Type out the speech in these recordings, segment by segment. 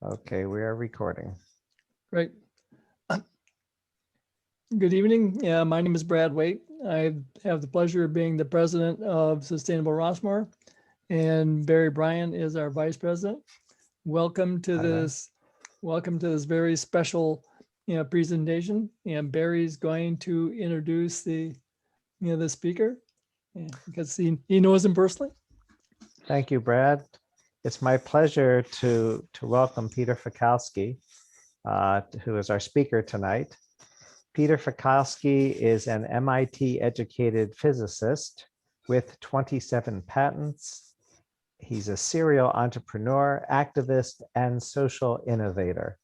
Okay, we are recording. Great. Good evening. Yeah, my name is Brad Waite. I have the pleasure of being the president of Sustainable Rossmore, and Barry Bryan is our vice president. Welcome to Hi, Barry. this. Welcome to this very special, presentation. And Barry's going to introduce the speaker, because he knows him personally. Thank you, Brad. It's my pleasure to welcome Peter Fiekowsky, who is our speaker tonight. Peter Fiekowsky is an MIT-educated physicist with 27 patents. He's a serial entrepreneur, activist, and social innovator.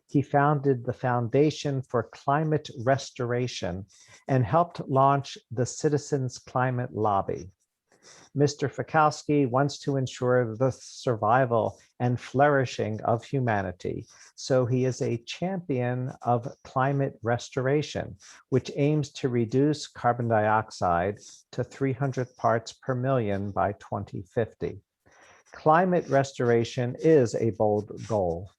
He founded the Foundation for Climate Restoration and helped launch the Citizens Climate Lobby. Mr. Fiekowsky wants to ensure the survival and flourishing of humanity, so he is a champion of climate restoration, which aims to reduce carbon dioxide to 300 parts per million by 2050. Climate restoration is a bold goal.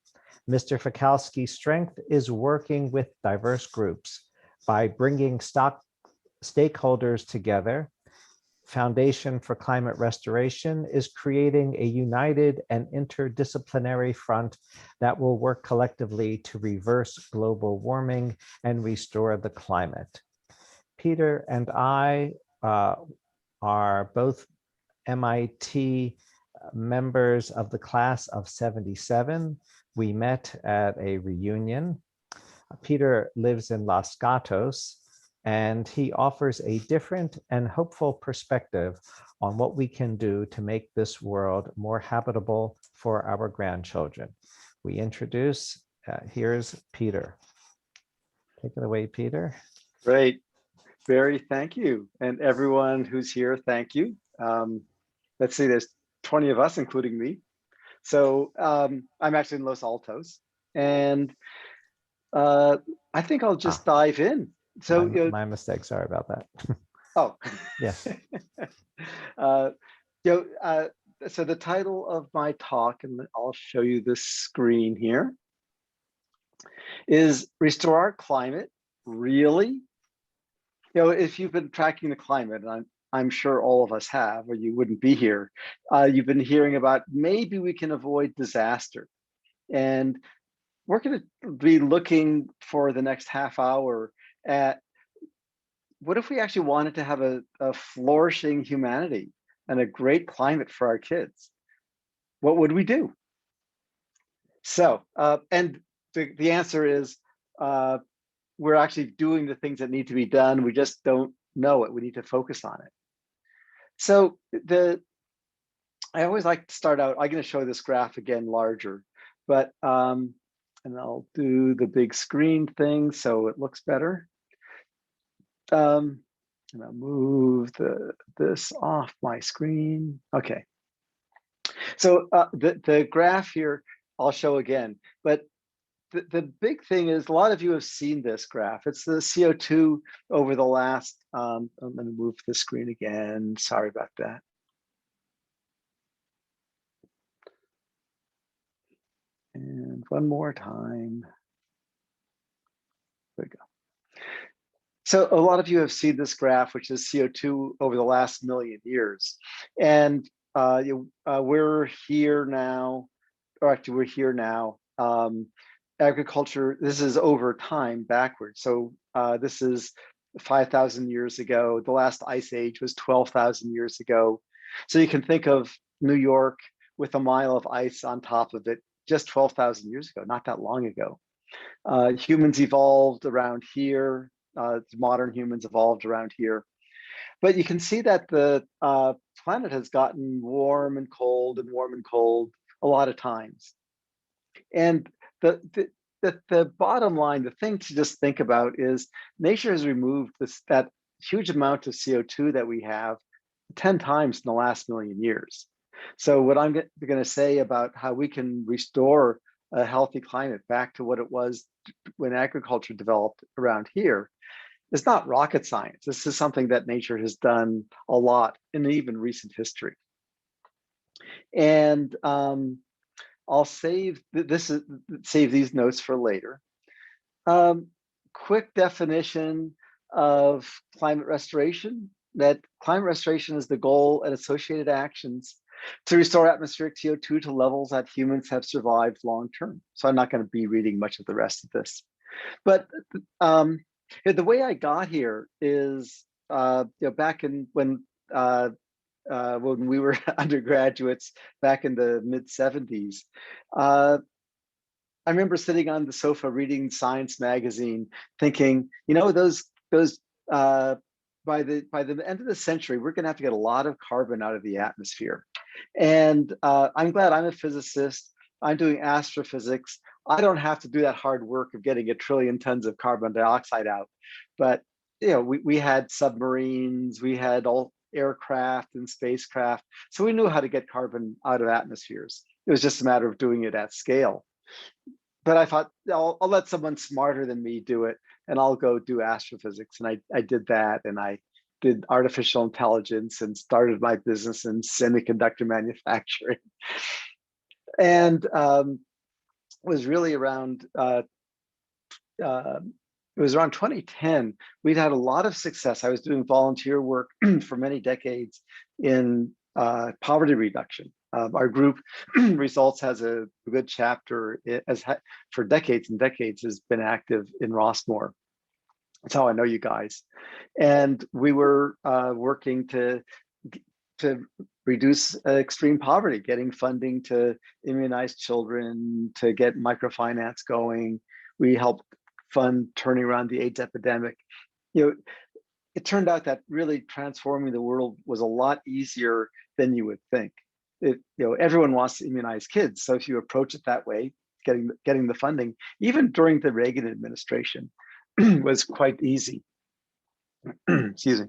Mr. Fiekowsky's strength is working with diverse groups by bringing stakeholders together. Foundation for Climate Restoration is creating a united and interdisciplinary front that will work collectively to reverse global warming and restore the climate. Peter and I are both MIT members of the class of 77. We met at a reunion. Peter lives in Los Gatos, and he offers a different and hopeful perspective on what we can do to make this world more habitable for our grandchildren. We introduce, here's Peter. Take it away, Peter. Great. Barry, thank you. And everyone who's here, thank you. Let's see, there's 20 of us, including me. So I'm actually in Los Altos, and I think I'll just dive in. So my mistake, sorry about that. Oh, yes. So the title of my talk, and I'll show you this screen here, is Restore Our Climate. Really? If you've been tracking the climate, and I'm sure all of us have, or you wouldn't be here, you've been hearing about maybe we can avoid disaster. And we're going to be looking for the next half hour at what if we actually wanted to have a flourishing humanity and a great climate for our kids? What would we do? So, and the answer is we're actually doing the things that need to be done. We just don't know it. We need to focus on it. So I always like to start out, I'm going to show this graph again larger, but and I'll do the big screen thing so it looks better. And I'll move this off my screen. Okay. So the graph here, I'll show again, but the big thing is a lot of you have seen this graph. It's the CO2 over the last, I'm going to move the screen again. Sorry about that. And one more time. There we go. So a lot of you have seen this graph, which is CO2 over the last million years. And we're here now, or actually we're here now. Agriculture, this is over time backwards. So this is 5,000 years ago. The last ice age was 12,000 years ago. So you can think of New York with a mile of ice on top of it just 12,000 years ago, not that long ago. Humans evolved around here. Modern humans evolved around here. But you can see that the planet has gotten warm and warm and cold a lot of times. And the bottom line, the thing to just think about is nature has removed that huge amount of CO2 that we have 10 times in the last million years. So what I'm going to say about how we can restore a healthy climate back to what it was when agriculture developed around here is not rocket science. This is something that nature has done a lot in even recent history. And I'll save save these notes for later. Quick definition of climate restoration, that climate restoration is the goal and associated actions to restore atmospheric CO2 to levels that humans have survived long term. So I'm not going to be reading much of the rest of this. But the way I got here is back in when we were undergraduates back in the mid 70s. I remember sitting on the sofa reading Science magazine, thinking, those by the end of the century, we're going to have to get a lot of carbon out of the atmosphere. And I'm glad I'm a physicist. I'm doing astrophysics. I don't have to do that hard work of getting 1 trillion tons of carbon dioxide out. But we had submarines, we had all aircraft and spacecraft, so we knew how to get carbon out of atmospheres. It was just a matter of doing it at scale. But I thought I'll let someone smarter than me do it, and I'll go do astrophysics. And I did that, and I did artificial intelligence and started my business in semiconductor manufacturing. And was really around it was around 2010. We'd had a lot of success. I was doing volunteer work for many decades in poverty reduction. Our group Results has a good chapter, for decades and decades has been active in Rossmore. That's how I know you guys. And we were working to reduce extreme poverty, getting funding to immunize children, to get microfinance going. We helped fund turning around the AIDS epidemic. It turned out that really transforming the world was a lot easier than you would think. Everyone wants to immunize kids, so if you approach it that way, getting the funding, even during the Reagan administration, was quite easy. Excuse me.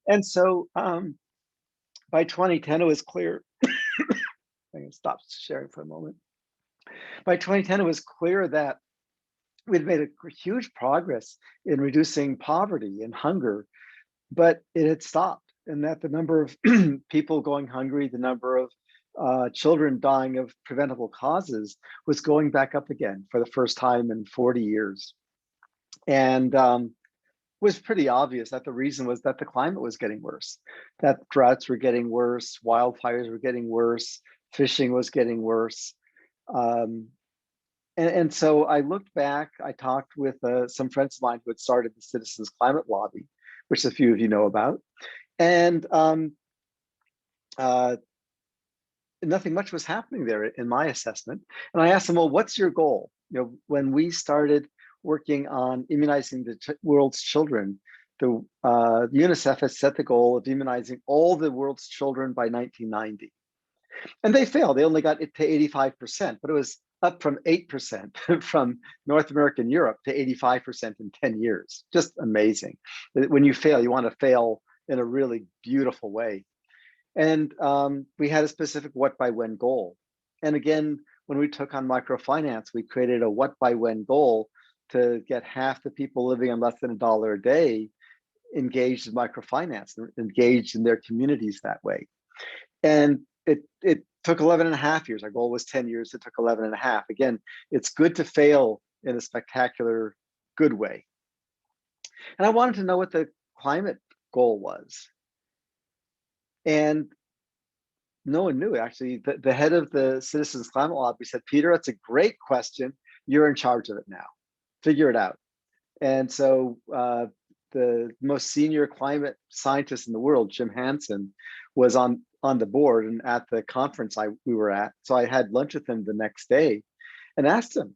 And so by 2010, it was clear. I'm going to stop sharing for a moment. By 2010, it was clear that we'd made a huge progress in reducing poverty and hunger, but it had stopped, and that the number of people going hungry, the number of children dying of preventable causes was going back up again for the first time in 40 years. And was pretty obvious that the reason was that the climate was getting worse, that droughts were getting worse, wildfires were getting worse, fishing was getting worse. And so I looked back, I talked with some friends of mine who had started the Citizens Climate Lobby, which a few of you know about. And nothing much was happening there in my assessment. And I asked them, well, what's your goal? When we started working on immunizing the world's children, the UNICEF has set the goal of immunizing all the world's children by 1990. And they failed. They only got it to 85%, but it was up from 8% from North America and Europe to 85% in 10 years. Just amazing. When you fail, you want to fail in a really beautiful way. And we had a specific what by when goal. And again, when we took on microfinance, we created a what by when goal to get half the people living on less than $1 a day engaged in microfinance, engaged in their communities that way. And it took 11 and a half years. Our goal was 10 years. It took 11 and a half. Again, it's good to fail in a spectacular, good way. And I wanted to know what the climate goal was. And no one knew, actually. The head of the Citizens Climate Lobby said, Peter, that's a great question. You're in charge of it now. Figure it out. And so the most senior climate scientist in the world, Jim Hansen, was on the board and at the conference we were at. So I had lunch with him the next day and asked him.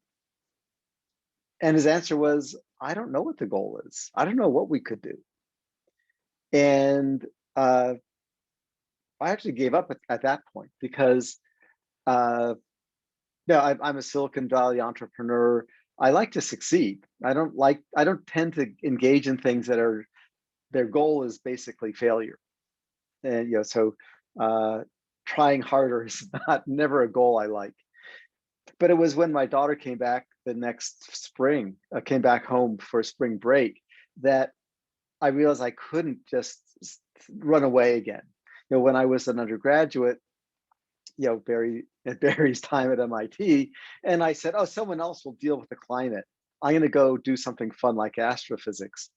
And his answer was, I don't know what the goal is. I don't know what we could do. And I actually gave up at that point because I'm a Silicon Valley entrepreneur. I like to succeed. I don't tend to engage in things that their goal is basically failure. And so trying harder is never a goal I like. But it was when my daughter came back the next spring, came back home for spring break, that I realized I couldn't just run away again. When I was an undergraduate, at Barry's time at MIT, and I said, oh, someone else will deal with the climate. I'm going to go do something fun like astrophysics.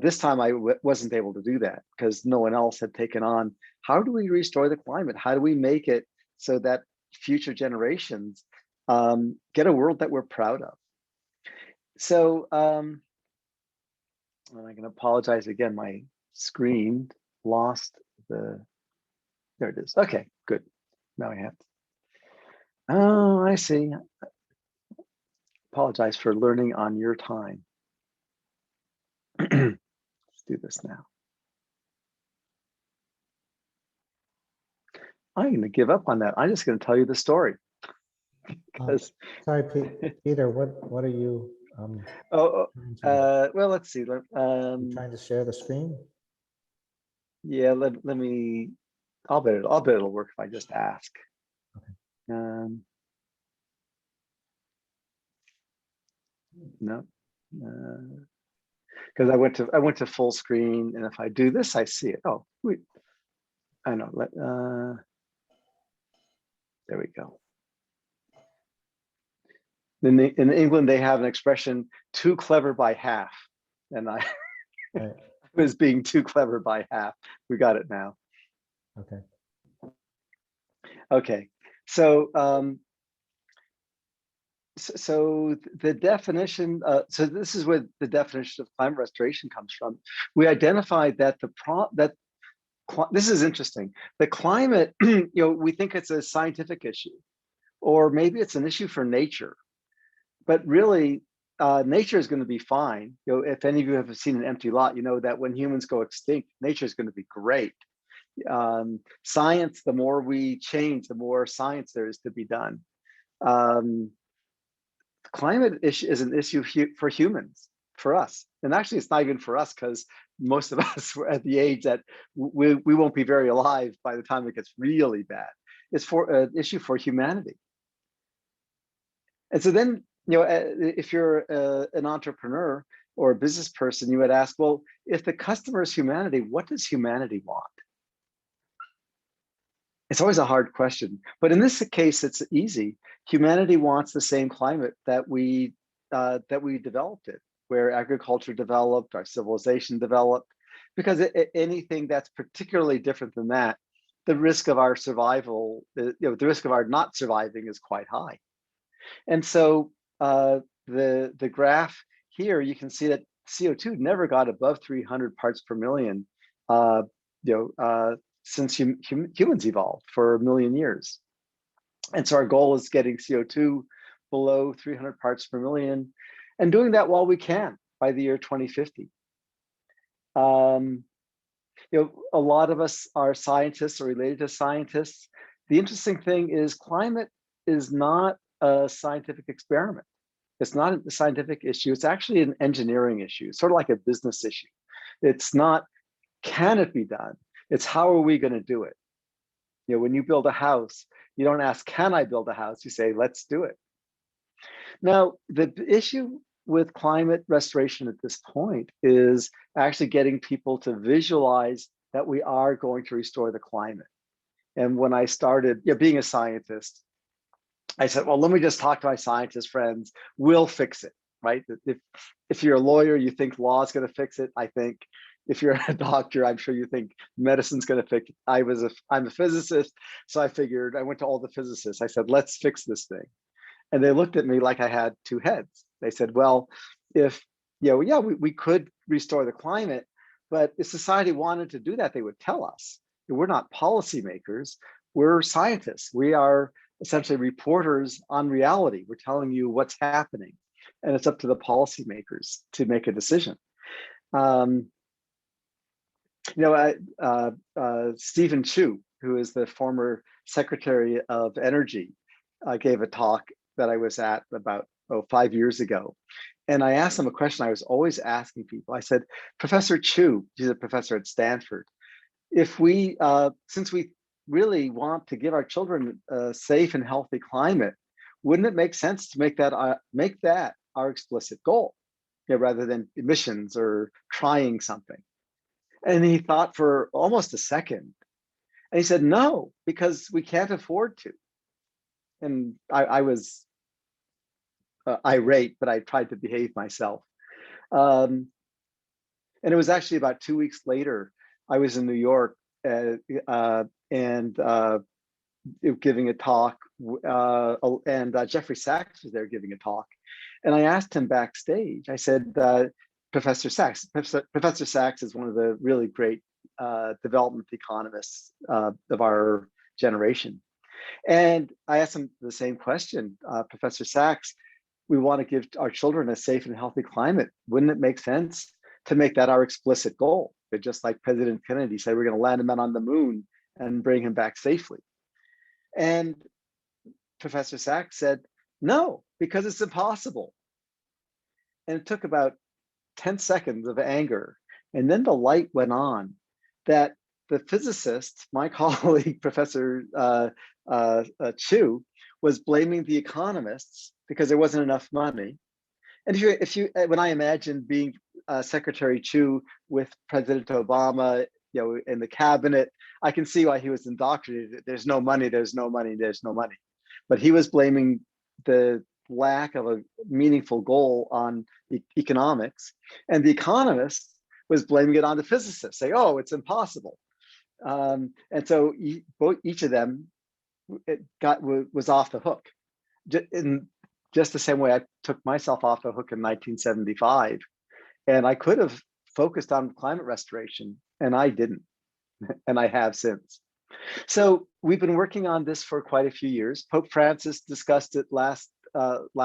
This time I wasn't able to do that because no one else had taken on, how do we restore the climate? How do we make it so that future generations get a world that we're proud of? So I'm going to apologize again. My screen lost the, there it is. Okay, good. Now I have to. Oh, I see. Apologize for learning on your time. Let's do this now. I'm going to give up on that. I'm just going to tell you the story. Sorry, Peter, what are you? Well, let's see. Trying to share the screen? Yeah, let me. I'll bet it'll work if I just ask. Okay. No, because I went to full screen, and if I do this, I see it. Oh, wait. I know. There we go. In England, they have an expression, too clever by half. And I right. was being too clever by half. We got it now. Okay. Okay. So, so the definition, so this is where the definition of climate restoration comes from. We identified that this is interesting. The climate, we think it's a scientific issue, or maybe it's an issue for nature. But really, nature is going to be fine. If any of you have seen an empty lot, you know that when humans go extinct, nature is going to be great. Science, the more we change, the more science there is to be done. Climate is an issue for humans, for us. And actually, it's not even for us because most of us were at the age that we won't be very alive by the time it gets really bad. It's for an issue for humanity. And so then, if you're an entrepreneur or a business person, you would ask, well, if the customer is humanity, what does humanity want? It's always a hard question, but in this case, it's easy. Humanity wants the same climate that we developed it, where agriculture developed, our civilization developed, because anything that's particularly different than that, the risk of our survival, the risk of our not surviving is quite high. And so the graph here, you can see that CO2 never got above 300 parts per million, since humans evolved for a million years. And so our goal is getting CO2 below 300 parts per million, and doing that while we can by the year 2050. A lot of us are scientists or related to scientists. The interesting thing is climate is not a scientific experiment. It's not a scientific issue. It's actually an engineering issue, sort of like a business issue. It's not, can it be done? It's how are we going to do it? When you build a house, you don't ask, can I build a house? You say, let's do it. Now, the issue with climate restoration at this point is actually getting people to visualize that we are going to restore the climate. And when I started being a scientist, I said, well, let me just talk to my scientist friends. We'll fix it, right? If you're a lawyer, you think law is going to fix it. I think if you're a doctor, I'm sure you think medicine's going to fix it. I'm a physicist, so I figured, I went to all the physicists. I said, let's fix this thing. And they looked at me like I had two heads. They said, well, if, we could restore the climate, but if society wanted to do that, they would tell us. We're not policymakers, we're scientists. We are essentially reporters on reality. We're telling you what's happening, and it's up to the policymakers to make a decision. Stephen Chu, who is the former Secretary of Energy, gave a talk that I was at about 5 years ago. And I asked him a question I was always asking people. I said, Professor Chu, he's a professor at Stanford, if we, since we really want to give our children a safe and healthy climate, wouldn't it make sense to make that our explicit goal, rather than emissions or trying something? And he thought for almost a second. And he said, no, because we can't afford to. And I was irate, but I tried to behave myself. And it was actually about 2 weeks later, I was in New York and giving a talk, and Jeffrey Sachs was there giving a talk. And I asked him backstage, I said, Professor Sachs is one of the really great development economists of our generation. And I asked him the same question, Professor Sachs, we want to give our children a safe and healthy climate. Wouldn't it make sense to make that our explicit goal? But just like President Kennedy said, we're going to land a man on the moon and bring him back safely. And Professor Sachs said, no, because it's impossible. And it took about 10 seconds of anger. And then the light went on that the physicist, my colleague, Professor Chu, was blaming the economists because there wasn't enough money. And when I imagine being Secretary Chu with President Obama, in the cabinet, I can see why he was indoctrinated. There's no money, there's no money, there's no money. But he was blaming the lack of a meaningful goal on economics, and the economist was blaming it on the physicists, saying, "Oh, it's impossible." And so each of them was off the hook. In just the same way I took myself off the hook in 1975, and I could have focused on climate restoration, and I didn't, and I have since. So we've been working on this for quite a few years. Pope Francis discussed it last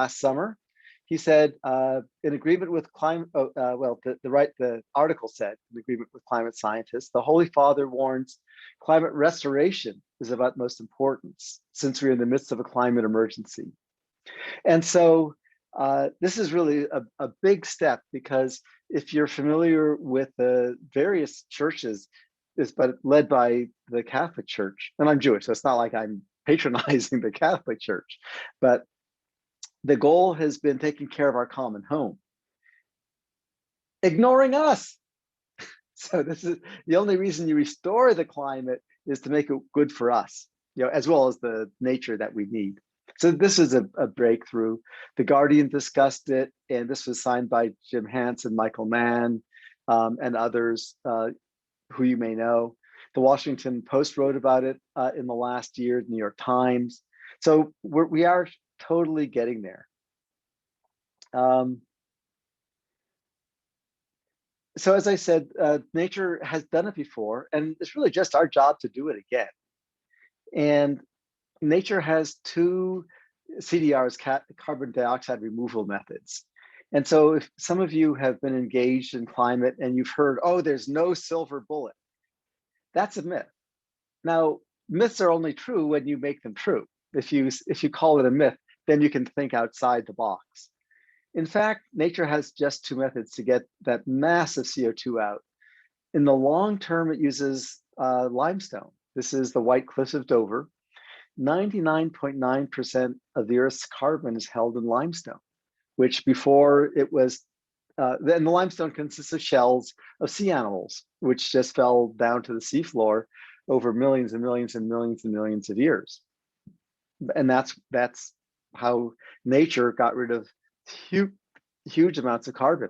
summer. He said, in agreement with climate, the article said, in agreement with climate scientists, the Holy Father warns climate restoration is of utmost importance since we're in the midst of a climate emergency. And so this is really a big step, because if you're familiar with the various churches, but led by the Catholic Church, and I'm Jewish, so it's not like I'm patronizing the Catholic Church, but the goal has been taking care of our common home, ignoring us. So this is the only reason you restore the climate, is to make it good for us, as well as the nature that we need. So this is a breakthrough. The Guardian discussed it, and this was signed by Jim Hansen, Michael Mann, and others who you may know. The Washington Post wrote about it in the last year, the New York Times. So we are totally getting there. So as I said, nature has done it before, and it's really just our job to do it again. And nature has two CDRs, carbon dioxide removal methods. And so if some of you have been engaged in climate and you've heard, oh, there's no silver bullet, that's a myth. Now, myths are only true when you make them true. If you call it a myth, then you can think outside the box. In fact, nature has just two methods to get that massive CO2 out. In the long term, it uses limestone. This is the White Cliffs of Dover. 99.9% of the Earth's carbon is held in limestone, which before it was, then the limestone consists of shells of sea animals, which just fell down to the seafloor over millions and millions and millions and millions of years. And that's how nature got rid of huge amounts of carbon.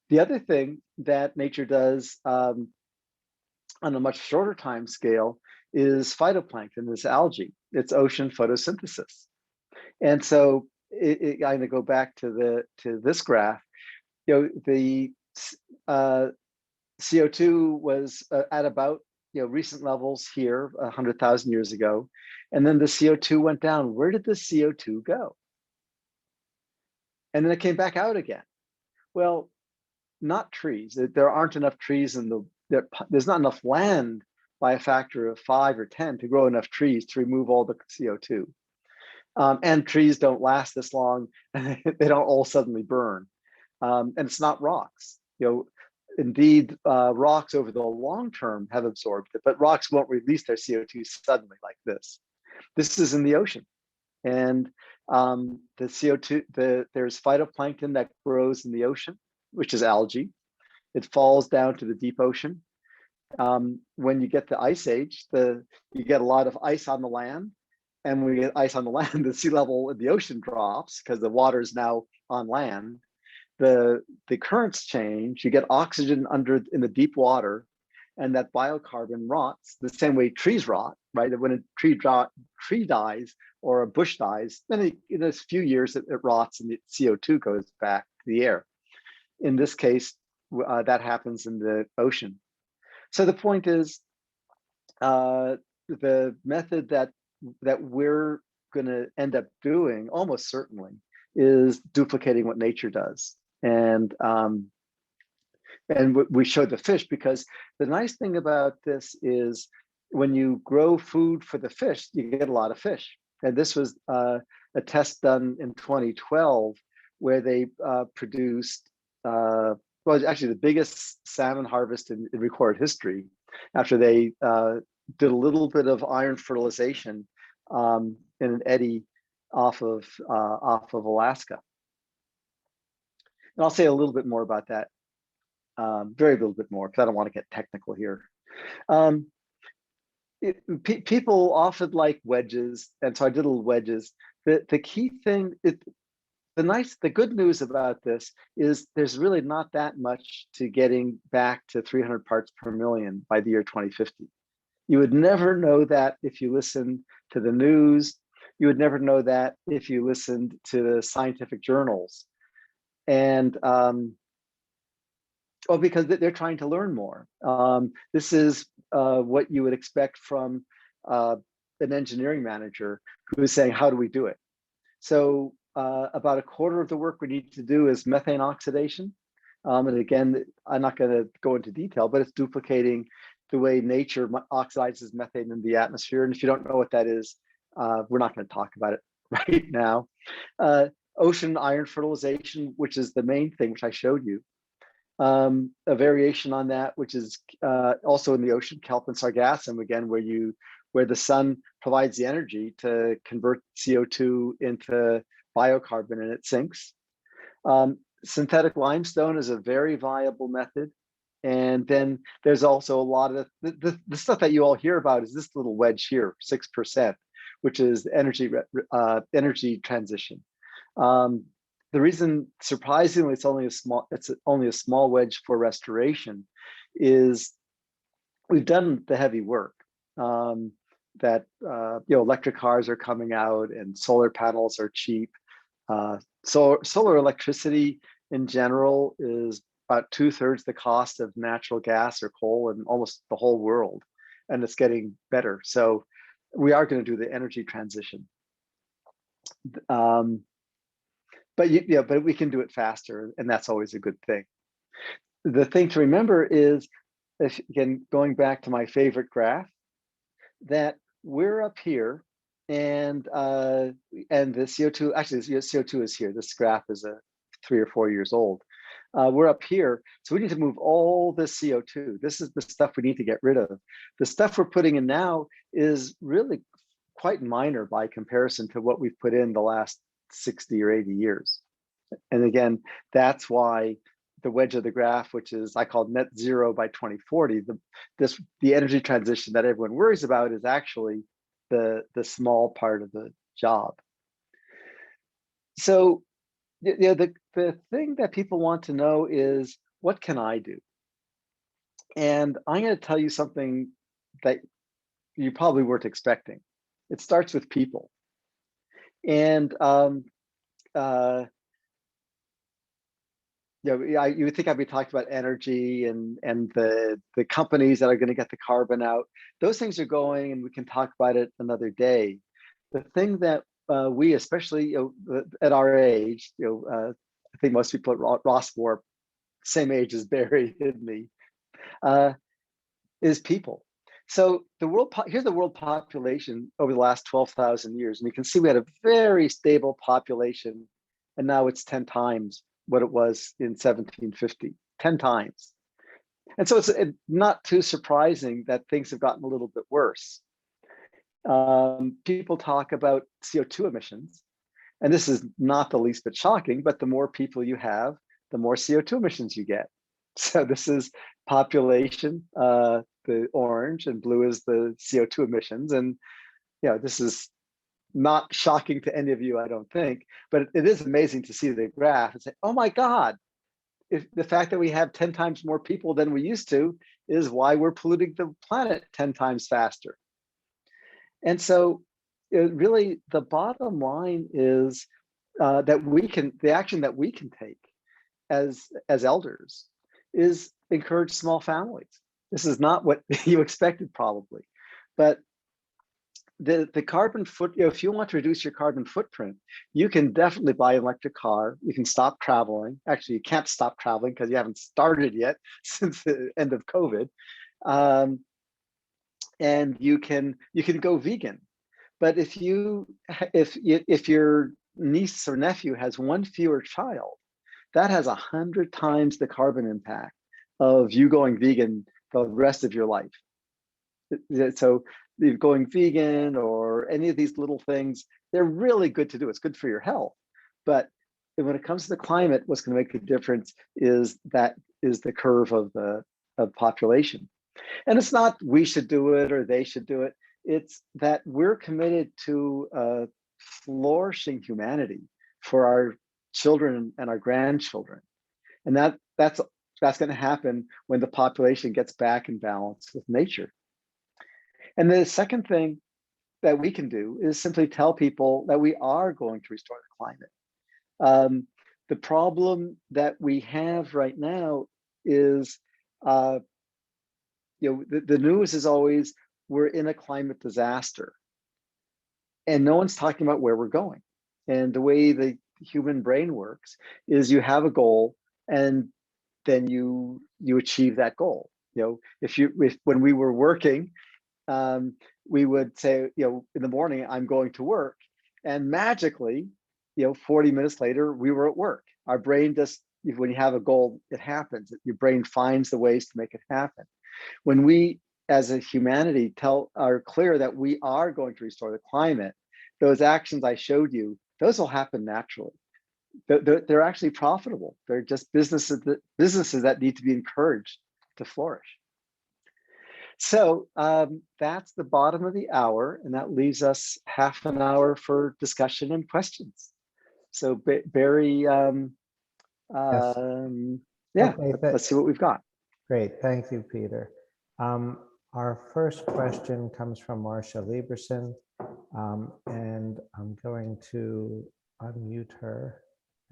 The other thing that nature does on a much shorter time scale is phytoplankton, this algae. It's ocean photosynthesis. And so I'm going to go back to this graph. The CO2 was at about recent levels here 100,000 years ago, and then the CO2 went down. Where did the CO2 go? And then it came back out again. Well, not trees. There aren't enough trees there's not enough land by a factor of 5 or 10 to grow enough trees to remove all the CO2. And trees don't last this long, and they don't all suddenly burn. And it's not rocks. Indeed, rocks over the long term have absorbed it, but rocks won't release their CO2 suddenly like this. This is in the ocean. And the CO2, there's phytoplankton that grows in the ocean, which is algae. It falls down to the deep ocean. when you get the ice age, you get a lot of ice on the land. And when we get ice on the land, the sea level in the ocean drops because the water is now on land. The currents change, you get oxygen in the deep water, and that biocarbon rots the same way trees rot, right? When a tree dies or a bush dies, then in a few years it rots and the CO2 goes back to the air. In this case, that happens in the ocean. So the point is, the method that we're going to end up doing almost certainly is duplicating what nature does. And we showed the fish, because the nice thing about this is when you grow food for the fish, you get a lot of fish. And this was a test done in 2012 where they produced, well, actually the biggest salmon harvest in recorded history, after they did a little bit of iron fertilization in an eddy off of Alaska. And I'll say a little bit more about that, very little bit more, because I don't want to get technical here. People often like wedges, and so I did little wedges. The key thing, the good news about this is there's really not that much to getting back to 300 parts per million by the year 2050. You would never know that if you listened to the news. You would never know that if you listened to the scientific journals. And well, because they're trying to learn more. This is what you would expect from an engineering manager who is saying, how do we do it? So about a quarter of the work we need to do is methane oxidation. And again, I'm not going to go into detail, but it's duplicating the way nature oxidizes methane in the atmosphere. And if you don't know what that is, we're not going to talk about it right now. Ocean iron fertilization, which is the main thing, which I showed you. A variation on that, which is also in the ocean, kelp and sargassum, again, where the sun provides the energy to convert CO2 into biocarbon and it sinks. Synthetic limestone is a very viable method. And then there's also a lot of the stuff that you all hear about is this little wedge here, 6%, which is energy transition. The reason, surprisingly, it's only a small wedge for restoration is we've done the heavy work. That electric cars are coming out and solar panels are cheap. So solar electricity in general is about 2/3 the cost of natural gas or coal in almost the whole world, and it's getting better. So we are going to do the energy transition. But we can do it faster, and that's always a good thing. The thing to remember is, again, going back to my favorite graph, that we're up here, and the CO2, actually the CO2 is here. This graph is 3 or 4 years old. We're up here, so we need to move all this CO2. This is the stuff we need to get rid of. The stuff we're putting in now is really quite minor by comparison to what we've put in the last 60 or 80 years. And again, that's why the wedge of the graph, which is I call net zero by 2040, the energy transition that everyone worries about is actually the small part of the job. So the thing that people want to know is, what can I do? And I'm going to tell you something that you probably weren't expecting. It starts with people. And you would think I'd be talking about energy and the companies that are going to get the carbon out. Those things are going, and we can talk about it another day. The thing that we, especially at our age, I think most people at Rossmore, same age as Barry and me, is people. So here's the world population over the last 12,000 years, and you can see we had a very stable population, and now it's 10 times what it was in 1750, 10 times. And so it's not too surprising that things have gotten a little bit worse. People talk about CO2 emissions, and this is not the least bit shocking, but the more people you have, the more CO2 emissions you get. So this is population the orange and blue is the CO2 emissions. And this is not shocking to any of you, I don't think, but it is amazing to see the graph and say, oh my God, if the fact that we have 10 times more people than we used to is why we're polluting the planet 10 times faster. And so really the bottom line is that the action that we can take as elders is encourage small families. This is not what you expected probably, but the carbon if you want to reduce your carbon footprint, you can definitely buy an electric car. You can stop traveling. Actually, you can't stop traveling because you haven't started yet since the end of COVID. And you can go vegan. But if your niece or nephew has one fewer child, that has 100 times the carbon impact of you going vegan the rest of your life. So going vegan or any of these little things, they're really good to do. It's good for your health. But when it comes to the climate, what's going to make a difference is the curve of the population. And it's not we should do it or they should do it. It's that we're committed to flourishing humanity for our children and our grandchildren. And that's going to happen when the population gets back in balance with nature. And the second thing that we can do is simply tell people that we are going to restore the climate. The problem that we have right now is, the news is always, we're in a climate disaster. And no one's talking about where we're going. And the way the human brain works is you have a goal and then you achieve that goal. When we were working, we would say, in the morning, I'm going to work. And magically, 40 minutes later, we were at work. Our brain when you have a goal, it happens. Your brain finds the ways to make it happen. When we, as a humanity, are clear that we are going to restore the climate, those actions I showed you, those will happen naturally. They're actually profitable. They're just businesses that need to be encouraged to flourish. So that's the bottom of the hour, and that leaves us half an hour for discussion and questions. So Barry, Yes. Okay, let's see what we've got. Great, thank you, Peter. Our first question comes from Marcia Lieberson, and I'm going to unmute her.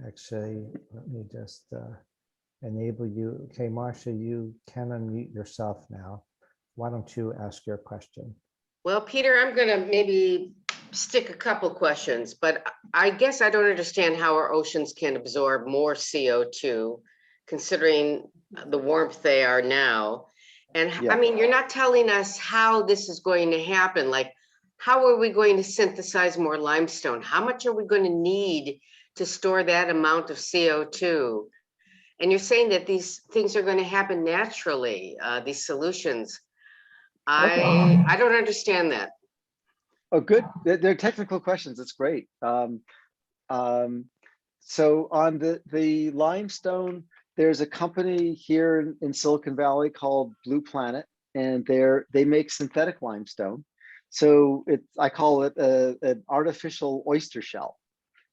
Actually, let me just enable you. Okay, Marcia, you can unmute yourself now. Why don't you ask your question? Well, Peter, I'm going to maybe stick a couple questions, but I guess I don't understand how our oceans can absorb more CO2, considering the warmth they are now. And yeah. I mean, you're not telling us how this is going to happen. Like, how are we going to synthesize more limestone? How much are we going to need to store that amount of CO2? And you're saying that these things are going to happen naturally, these solutions. I don't understand that. Oh, good. They're technical questions. It's great. So on the limestone, there's a company here in Silicon Valley called Blue Planet, and they make synthetic limestone. So I call it an artificial oyster shell.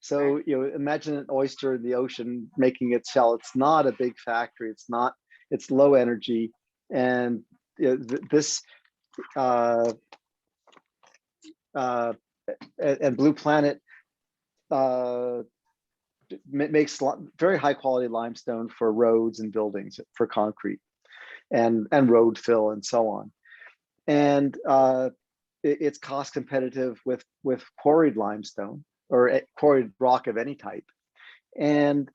So imagine an oyster in the ocean making its shell. It's not a big factory. It's low energy, and this. And Blue Planet makes very high quality limestone for roads and buildings, for concrete and road fill and so on. And it's cost competitive with quarried limestone or quarried rock of any type. And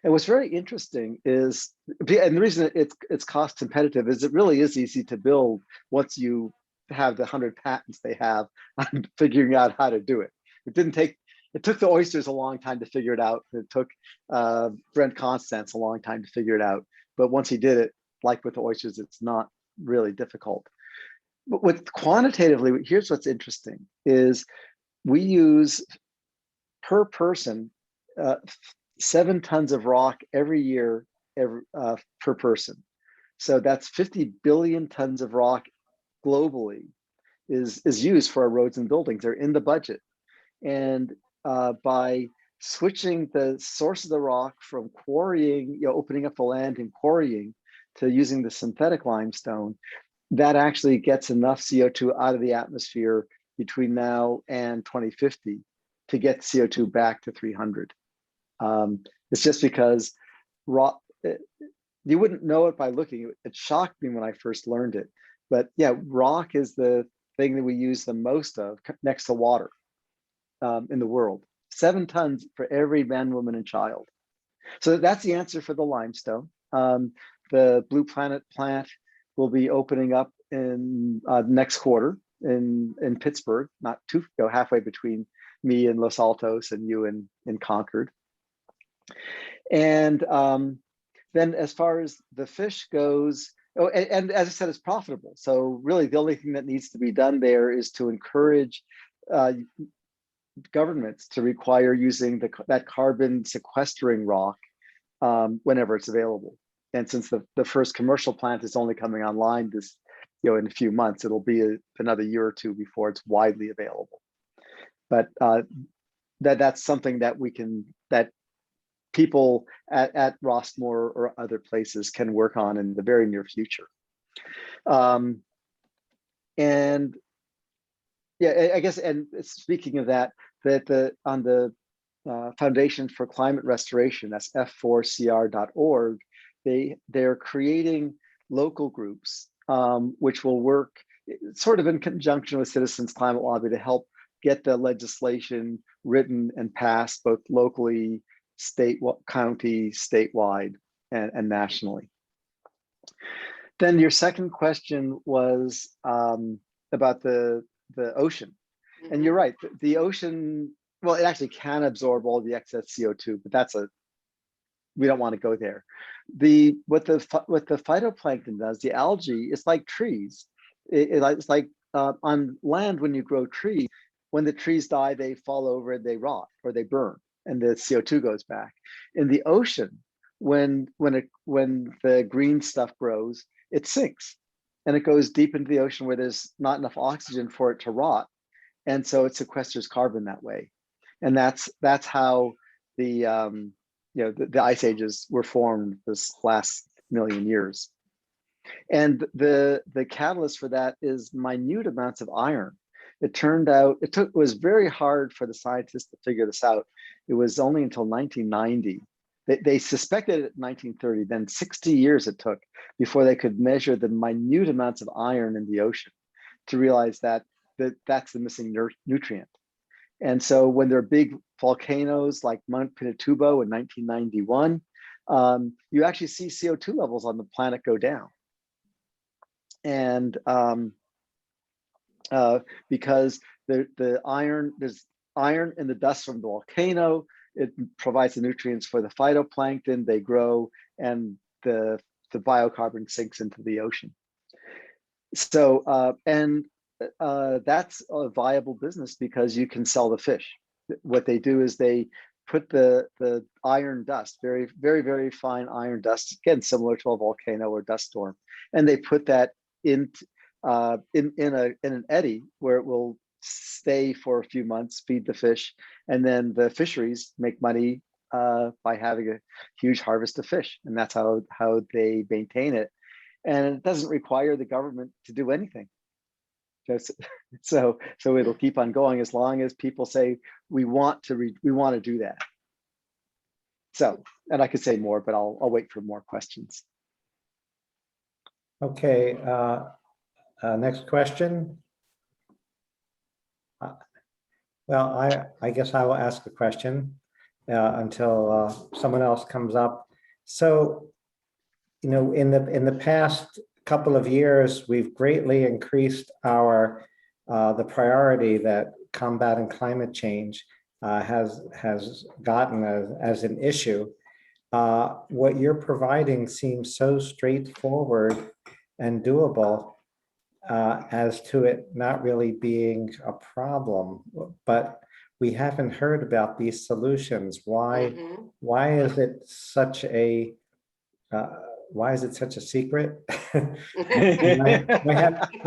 what's very interesting is, and the reason it's cost competitive is it really is easy to build once you have the 100 patents they have on figuring out how to do it. It took the oysters a long time to figure it out. It took Brent Constance a long time to figure it out. But once he did it, like with the oysters, it's not really difficult. But quantitatively, here's what's interesting is we use per person 7 tons of rock every year per person. So that's 50 billion tons of rock globally is used for our roads and buildings. They're in the budget. And by switching the source of the rock from quarrying, opening up the land and quarrying, to using the synthetic limestone, that actually gets enough CO2 out of the atmosphere between now and 2050 to get CO2 back to 300. It's just because rock, you wouldn't know it by looking. It shocked me when I first learned it. But yeah, rock is the thing that we use the most of next to water in the world. 7 tons for every man, woman, and child. So that's the answer for the limestone. The Blue Planet plant will be opening up in next quarter in Pittsburgh, not too halfway between me and Los Altos and you in Concord. And then as far as the fish goes, and as I said, it's profitable. So really the only thing that needs to be done there is to encourage governments to require using that carbon sequestering rock whenever it's available. And since the first commercial plant is only coming online this, in a few months, it'll be another year or two before it's widely available. But that's something that that people at Rossmore or other places can work on in the very near future. And yeah, I guess, and speaking of that on the Foundation for Climate Restoration, that's F4CR.org, they're creating local groups which will work sort of in conjunction with Citizens Climate Lobby to help get the legislation written and passed both locally, county, statewide, and nationally. Then your second question was about the ocean. And you're right, the ocean, well, it actually can absorb all the excess CO2, but we don't want to go there. What the phytoplankton does, the algae, it's like trees. It's like on land when you grow trees, when the trees die, they fall over and they rot or they burn, and the CO2 goes back. In the ocean, when the green stuff grows, it sinks, and it goes deep into the ocean where there's not enough oxygen for it to rot, and so it sequesters carbon that way. And that's how the ice ages were formed this last million years. And the catalyst for that is minute amounts of iron. It turned out it was very hard for the scientists to figure this out. It was only until 1990. They suspected it in 1930, then 60 years it took before they could measure the minute amounts of iron in the ocean to realize that's the missing nutrient. And so when there are big volcanoes like Mount Pinatubo in 1991, you actually see CO2 levels on the planet go down. And because there's iron in the dust from the volcano, it provides the nutrients for the phytoplankton, they grow, and the biocarbon sinks into the ocean. So, that's a viable business because you can sell the fish. What they do is they put the iron dust, very, very, very fine iron dust, again, similar to a volcano or dust storm, and they put that in an eddy where it will stay for a few months, feed the fish, and then the fisheries make money by having a huge harvest of fish, and that's how they maintain it. And it doesn't require the government to do anything. So it'll keep on going as long as people say we want to do that. So, and I could say more, but I'll wait for more questions. Okay, next question. Well, I guess I will ask a question until someone else comes up. So, in the past couple of years, we've greatly increased the priority that combating climate change has gotten as an issue. What you're providing seems so straightforward and doable as to it not really being a problem, but we haven't heard about these solutions. Why is it such a why is it such a secret? Why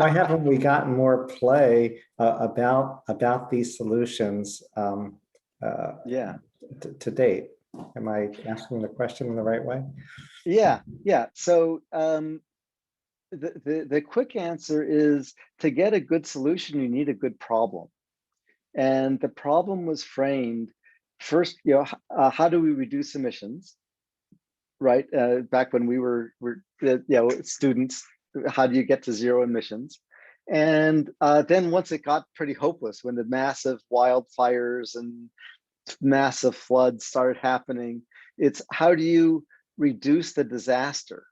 haven't we gotten more play about these solutions Yeah. to date? Am I asking the question in the right way? Yeah. So the quick answer is, to get a good solution, you need a good problem. And the problem was framed first, how do we reduce emissions? Right, back when we were students, how do you get to zero emissions? And then once it got pretty hopeless, when the massive wildfires and massive floods started happening, it's how do you reduce the disaster?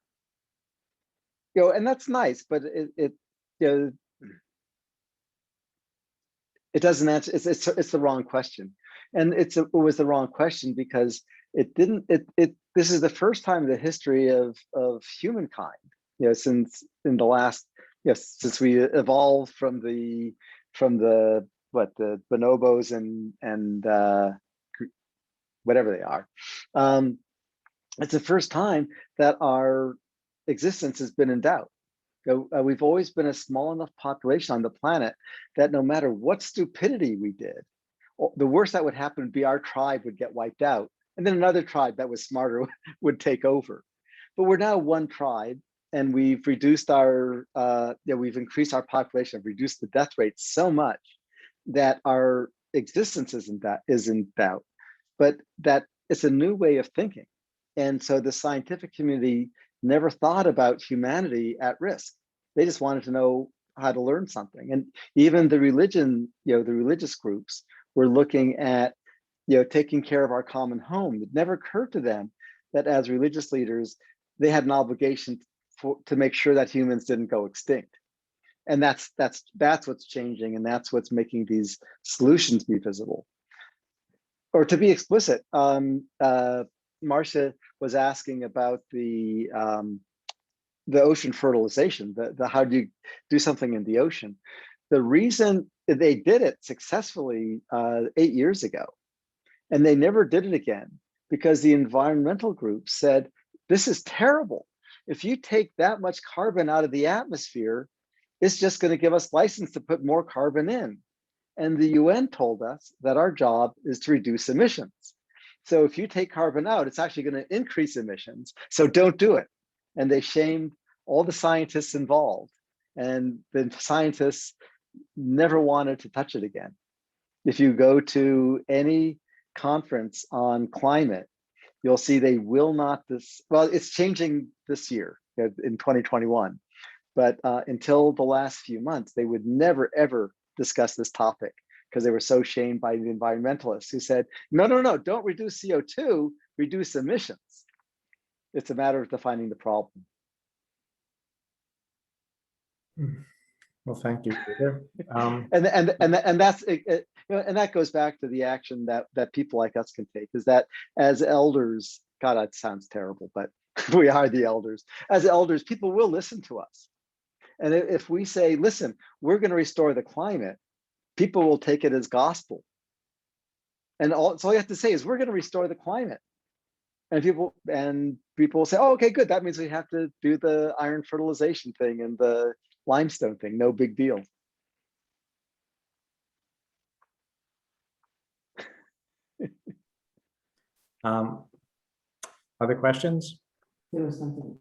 And that's nice, but it doesn't answer. It's the wrong question, and it was the wrong question because it didn't. This is the first time in the history of humankind, since in the last, since we evolved from the bonobos and whatever they are. It's the first time that our existence has been in doubt. We've always been a small enough population on the planet that no matter what stupidity we did, the worst that would happen would be our tribe would get wiped out, and then another tribe that was smarter would take over. But we're now one tribe, and we've reduced we've increased our population, reduced the death rate so much that our existence is in doubt. But that it's a new way of thinking, and so the scientific community never thought about humanity at risk. They just wanted to know how to learn something. And even the religion, the religious groups were looking at, taking care of our common home. It never occurred to them that as religious leaders, they had an obligation to make sure that humans didn't go extinct. And that's what's changing, and that's what's making these solutions be visible. Or to be explicit, Marcia was asking about the ocean fertilization, the how do you do something in the ocean? The reason they did it successfully 8 years ago, and they never did it again, because the environmental group said, this is terrible. If you take that much carbon out of the atmosphere, it's just going to give us license to put more carbon in. And the UN told us that our job is to reduce emissions. So if you take carbon out, it's actually going to increase emissions. So don't do it. And they shamed all the scientists involved. And the scientists never wanted to touch it again. If you go to any conference on climate, you'll see they will not well, it's changing this year in 2021. But until the last few months, they would never, ever discuss this topic, because they were so shamed by the environmentalists who said, no, don't reduce CO2, reduce emissions. It's a matter of defining the problem. Well, thank you, Peter. And that's and that goes back to the action that people like us can take, is that as elders, God, that sounds terrible, but we are the elders. As elders, people will listen to us. And if we say, listen, we're going to restore the climate, people will take it as gospel. And all you have to say is, we're going to restore the climate. And people will say, oh, okay, good. That means we have to do the iron fertilization thing and the limestone thing. No big deal. Other questions? There was something.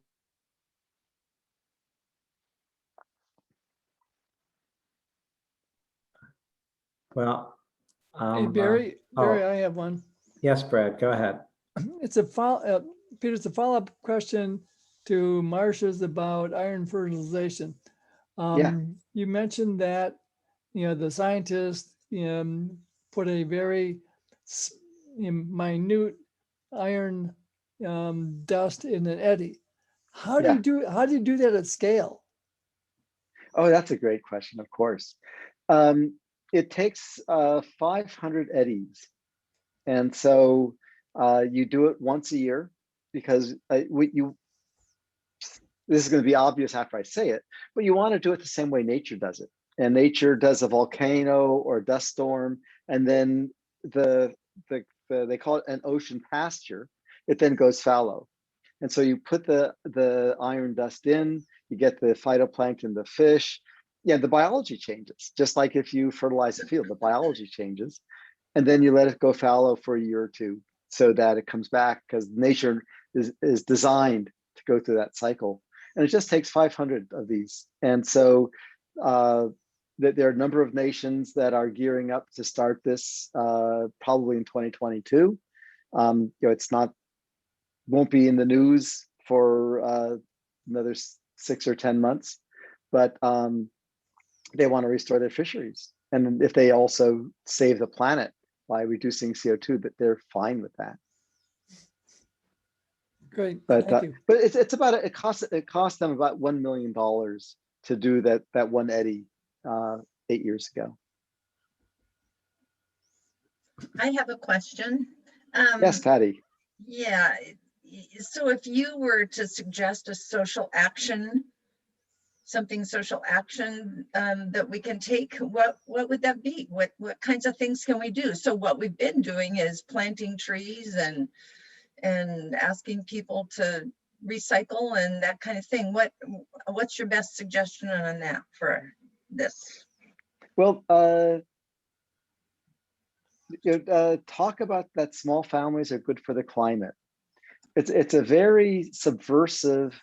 Well, Hey, Barry, I have one. yes, Brad, go ahead. It's Peter, it's a follow-up question to Marcia's about iron fertilization. You mentioned that, the scientists put a very minute iron dust in an eddy. How do you do that at scale? Oh, that's a great question, of course. It takes 500 eddies. And so you do it once a year, because this is going to be obvious after I say it, but you want to do it the same way nature does it. And nature does a volcano or a dust storm, and then they call it an ocean pasture. It then goes fallow. And so you put the iron dust in, you get the phytoplankton, the fish. Yeah, the biology changes. Just like if you fertilize a field, the biology changes. And then you let it go fallow for a year or two so that it comes back, because nature is designed to go through that cycle. And it just takes 500 of these. And so there are a number of nations that are gearing up to start this probably in 2022. It's won't be in the news for another 6 or 10 months, but they want to restore their fisheries. And if they also save the planet by reducing CO2, that they're fine with that. Great, But thank you. but it's about it cost them about $1 million to do that one eddy 8 years ago. I have a question. Yes, Patty. Yeah, so if you were to suggest a social action, social action that we can take, what would that be? What kinds of things can we do? So what we've been doing is planting trees and asking people to recycle and that kind of thing. What's your best suggestion on that for this? Well, talk about that small families are good for the climate. It's a very subversive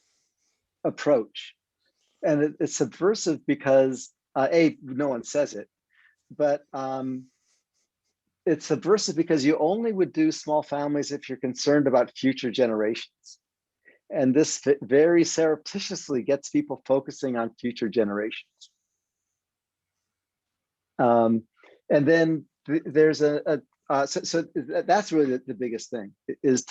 approach. And it's subversive because no one says it, but it's subversive because you only would do small families if you're concerned about future generations. And this very surreptitiously gets people focusing on future generations. And then there's so that's really the biggest thing, is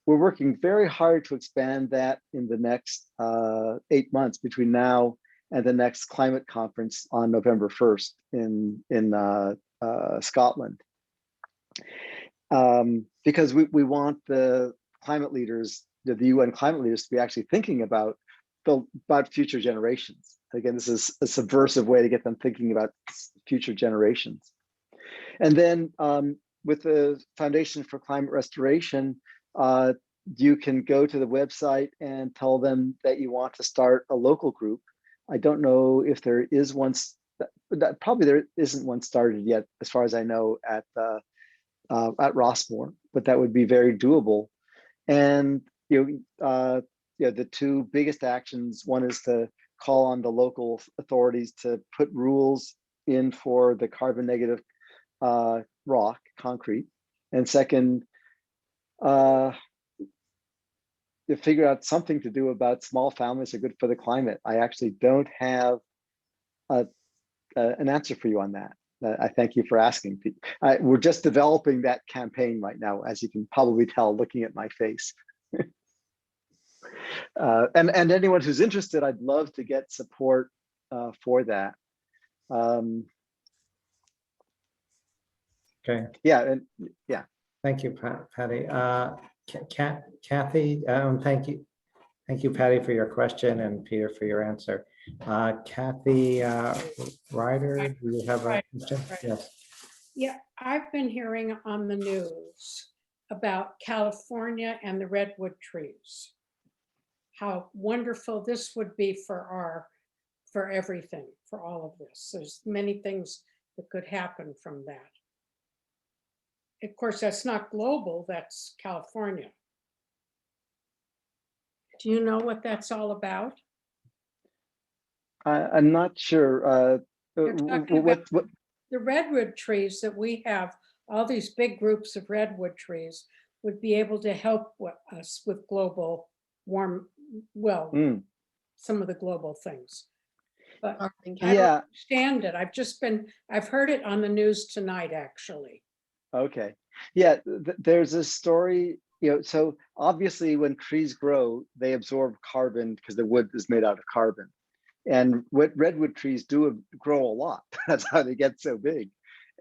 we're working very hard to expand that in the next 8 months between now and the next climate conference on November 1st in Scotland. Because we want the climate leaders, the UN climate leaders, to be actually thinking about future generations. Again, this is a subversive way to get them thinking about future generations. And then with the Foundation for Climate Restoration, you can go to the website and tell them that you want to start a local group. I don't know if there is one, probably there isn't one started yet, as far as I know, at Rossmore, but that would be very doable. And the two biggest actions, one is to call on the local authorities to put rules in for the carbon negative rock, concrete. And second, to figure out something to do about small families are good for the climate. I actually don't have an answer for you on that. I thank you for asking. We're just developing that campaign right now, as you can probably tell looking at my face. And anyone who's interested, I'd love to get support for that. Okay. Yeah, and yeah. Thank you, Patty. Kathy, thank you, Patty, for your question, and Peter for your answer. Kathy Ryder, do you have a question? Right. Yes. Yeah, I've been hearing on the news about California and the redwood trees. How wonderful this would be for everything, for all of this. There's many things that could happen from that. Of course, that's not global, that's California. Do you know what that's all about? I'm not sure. What? The redwood trees that we have, all these big groups of redwood trees would be able to help us with global some of the global things. But I don't understand it. I've heard it on the news tonight, actually. Okay. Yeah, there's a story, so obviously when trees grow, they absorb carbon because the wood is made out of carbon. And what redwood trees do grow a lot. That's how they get so big.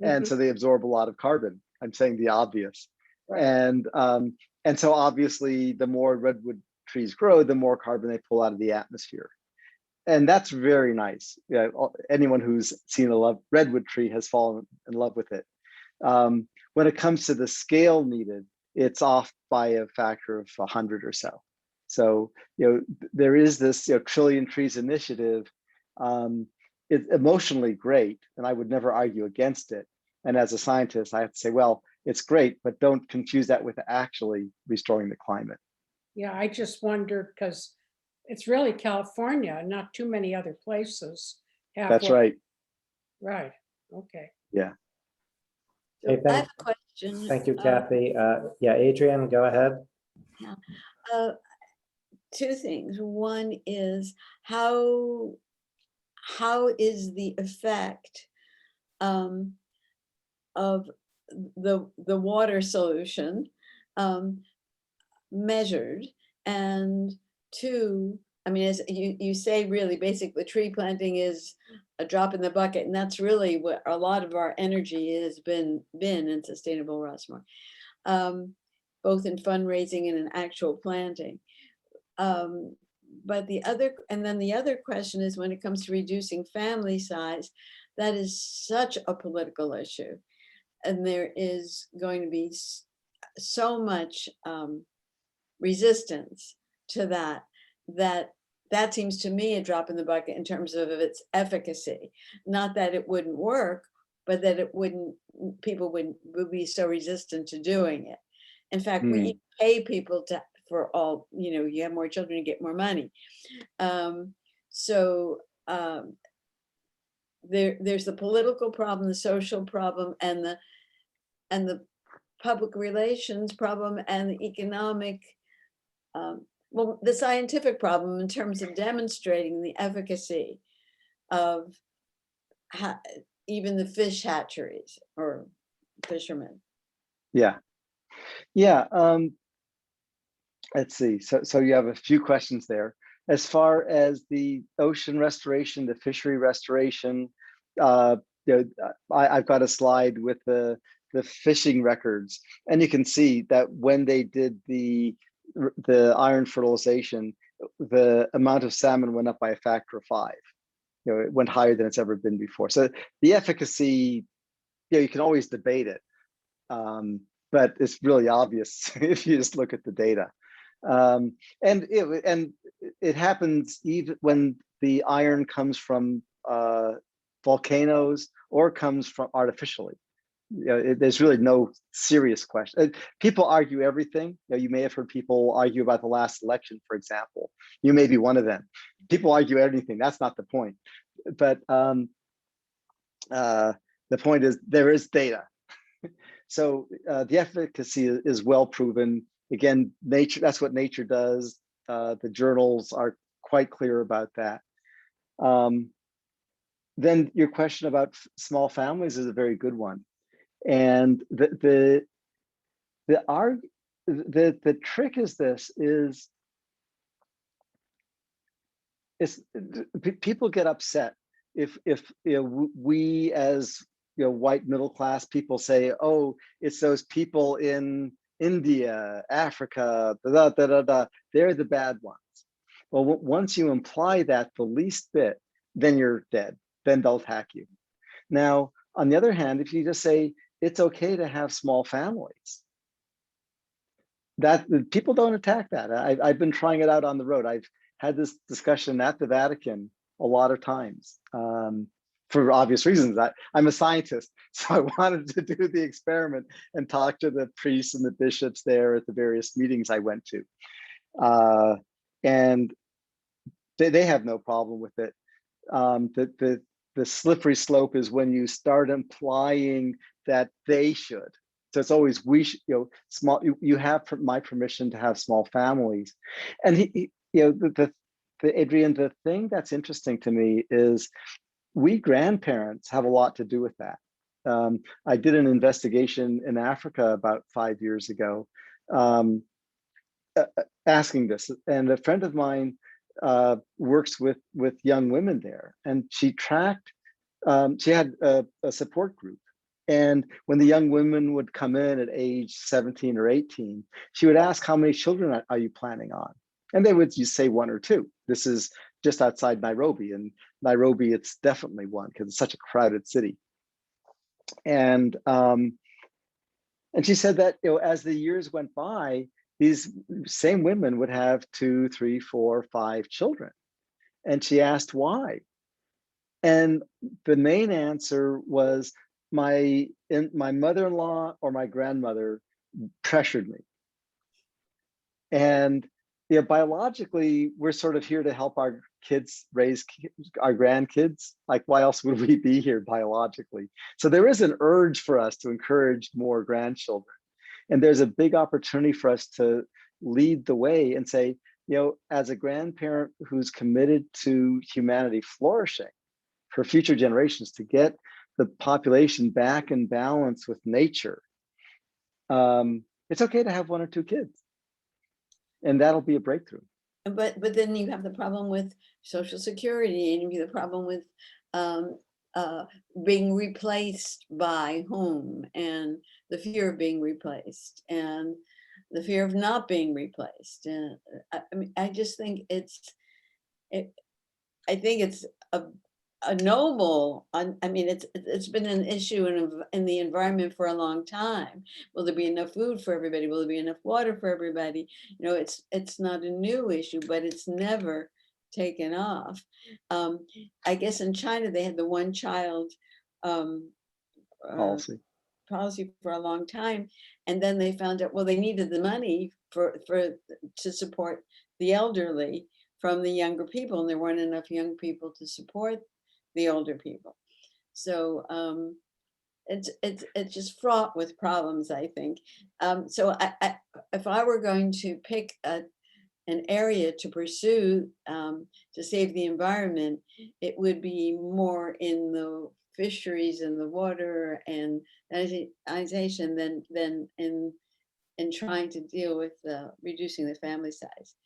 And so they absorb a lot of carbon. I'm saying the obvious. Right. And so obviously the more redwood trees grow, the more carbon they pull out of the atmosphere. And that's very nice. Anyone who's seen a redwood tree has fallen in love with it. When it comes to the scale needed, it's off by a factor of 100 or so. So, there is this, Trillion Trees initiative. It's emotionally great, and I would never argue against it. And as a scientist, I have to say, well, it's great, but don't confuse that with actually restoring the climate. Yeah, I just wondered because it's really California, not too many other places have. That's right. Right. Okay. Yeah. So Hey, I have a question. Thank you, Kathy. Yeah, Adrian, go ahead. Two things. One is how is the effect of the water solution measured? And two, I mean, as you say, really, basically, tree planting is a drop in the bucket, and that's really what a lot of our energy has been in sustainable Rossmore, both in fundraising and in actual planting. But the other question is, when it comes to reducing family size, that is such a political issue, and there is going to be so much resistance to that seems to me a drop in the bucket in terms of its efficacy. Not that it wouldn't work, but that people would be so resistant to doing it. In fact, we pay people for all, you have more children, you get more money. There's the political problem, the social problem, and the public relations problem, and the economic, the scientific problem in terms of demonstrating the efficacy of even the fish hatcheries or fishermen. Yeah. Let's see. So you have a few questions there. As far as the ocean restoration, the fishery restoration, I've got a slide with the fishing records, and you can see that when they did the iron fertilization, the amount of salmon went up by a factor of 5. It went higher than it's ever been before. So the efficacy, you can always debate it, but it's really obvious if you just look at the data. And it happens even when the iron comes from volcanoes or comes from artificially. There's really no serious question. People argue everything. You may have heard people argue about the last election, for example. You may be one of them. People argue anything. That's not the point. But the point is there is data. So the efficacy is well proven. Again, nature, that's what nature does. The journals are quite clear about that. Then your question about small families is a very good one. And the trick is this, people get upset if we as white middle class people say, oh, it's those people in India, Africa, they're the bad ones. Well, once you imply that the least bit, then you're dead. Then they'll attack you. Now, on the other hand, if you just say it's okay to have small families, that people don't attack that. I've been trying it out on the road. I've had this discussion at the Vatican a lot of times. For obvious reasons. I'm a scientist, so I wanted to do the experiment and talk to the priests and the bishops there at the various meetings I went to. And they have no problem with it. The slippery slope is when you start implying that they should. So it's always we should, small. You have my permission to have small families, and Adrian, the thing that's interesting to me is we grandparents have a lot to do with that. I did an investigation in Africa about 5 years ago, asking this, and a friend of mine works with young women there, and she tracked. She had a support group, and when the young women would come in at age 17 or 18, she would ask, "How many children are you planning on?" And they would say 1 or 2. This is just outside Nairobi. And Nairobi, it's definitely 1 because it's such a crowded city. And And she said that, as the years went by, these same women would have 2, 3, 4, 5 children. And she asked why. And the main answer was my mother-in-law or my grandmother pressured me. And biologically, we're sort of here to help our kids raise our grandkids. Like, why else would we be here biologically? So there is an urge for us to encourage more grandchildren. And there's a big opportunity for us to lead the way and say, as a grandparent who's committed to humanity flourishing for future generations, to get the population back in balance with nature, it's okay to have 1 or 2 kids. And that'll be a breakthrough. But then you have the problem with Social Security, and you have the problem with being replaced by whom, and the fear of being replaced, and the fear of not being replaced. And I mean, I just think I think it's a noble. I mean, it's been an issue in the environment for a long time. Will there be enough food for everybody? Will there be enough water for everybody? It's not a new issue, but it's never taken off. I guess in China they had the one-child policy for a long time, and then they found out, well, they needed the money to support the elderly from the younger people, and there weren't enough young people to support the older people. So it's just fraught with problems, I think. So if I were going to pick an area to pursue to save the environment, it would be more in the fisheries and the water and sanitization than in trying to deal with reducing the family size.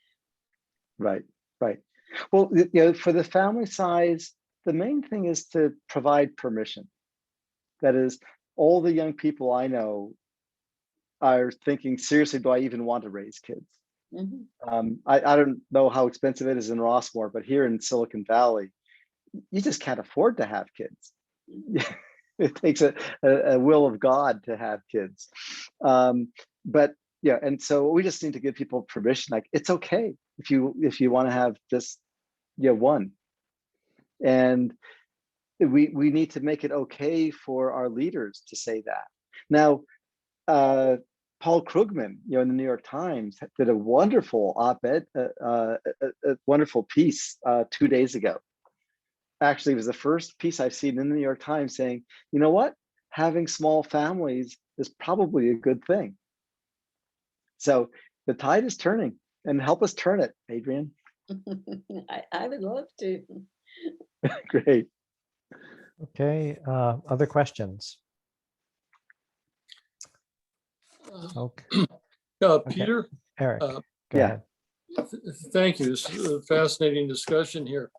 Right. Well, for the family size, the main thing is to provide permission. That is, all the young people I know are thinking, seriously, do I even want to raise kids? Mm-hmm. I don't know how expensive it is in Rossmore, but here in Silicon Valley, you just can't afford to have kids. It takes a will of God to have kids. But yeah, and so we just need to give people permission. Like, it's okay if you want to have just one. And we need to make it okay for our leaders to say that. Now, Paul Krugman, in the New York Times, did a wonderful op-ed, a wonderful piece 2 days ago. Actually, it was the first piece I've seen in the New York Times saying, you know what? Having small families is probably a good thing. So the tide is turning, and help us turn it, Adrian. I would love to. Great. Okay, other questions? Okay. Peter? Eric, go ahead. Thank you. This is a fascinating discussion here.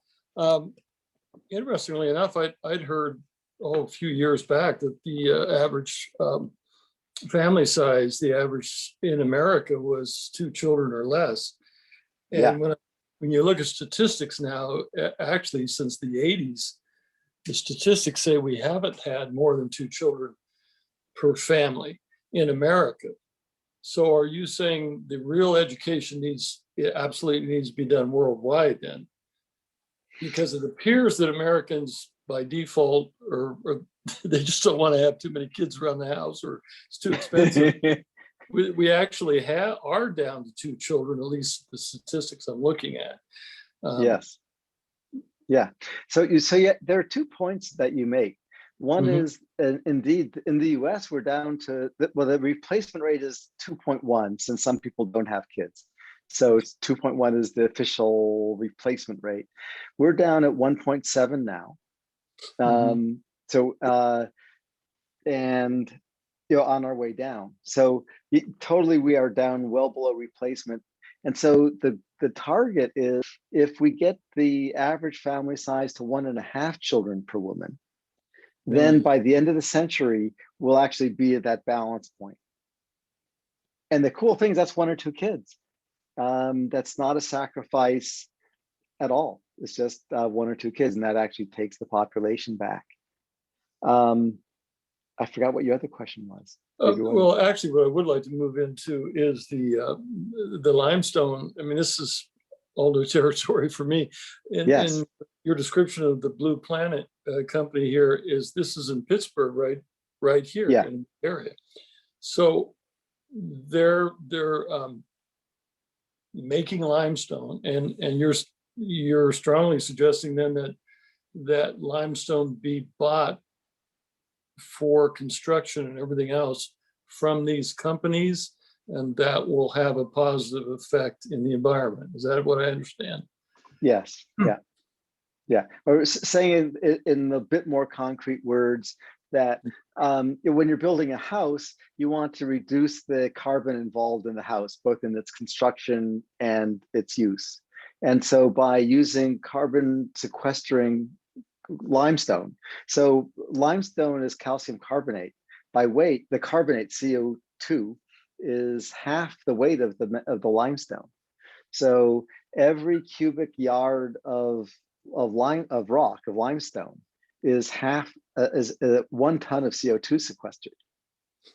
Interestingly enough, I'd heard a few years back that the average family size, the average in America was 2 children or less. And when you look at statistics now, actually since the 80s, the statistics say we haven't had more than 2 children per family in America. So are you saying the real education absolutely needs to be done worldwide then? Because it appears that Americans by default or they just don't want to have too many kids around the house, or it's too expensive. We actually are down to 2 children, at least the statistics I'm looking at. Yes. Yeah. So there are 2 points that you make. One is, indeed, in the US, we're down to, the replacement rate is 2.1, since some people don't have kids. So it's 2.1 is the official replacement rate. We're down at 1.7 now. And on our way down. So totally, we are down well below replacement. And so the target is, if we get the average family size to 1.5 children per woman, then by the end of the century, we'll actually be at that balance point. And the cool thing is that's 1 or 2 kids. That's not a sacrifice at all. It's just 1 or 2 kids, and that actually takes the population back. I forgot what your other question was. Maybe what- Well, actually, what I would like to move into is the limestone. I mean, this is all new territory for me. Yes. In your description of the Blue Planet company here this is in Pittsburgh, right here Yeah. in the area. So they're making limestone, and you're strongly suggesting then that limestone be bought for construction and everything else from these companies, and that will have a positive effect in the environment. Is that what I understand? Yes. Yeah. Yeah. Or saying in a bit more concrete words that when you're building a house, you want to reduce the carbon involved in the house, both in its construction and its use. And so by using carbon sequestering limestone. So limestone is calcium carbonate. By weight, the carbonate CO2 is half the weight of the limestone. So every cubic yard of limestone is 1 ton of CO2 sequestered.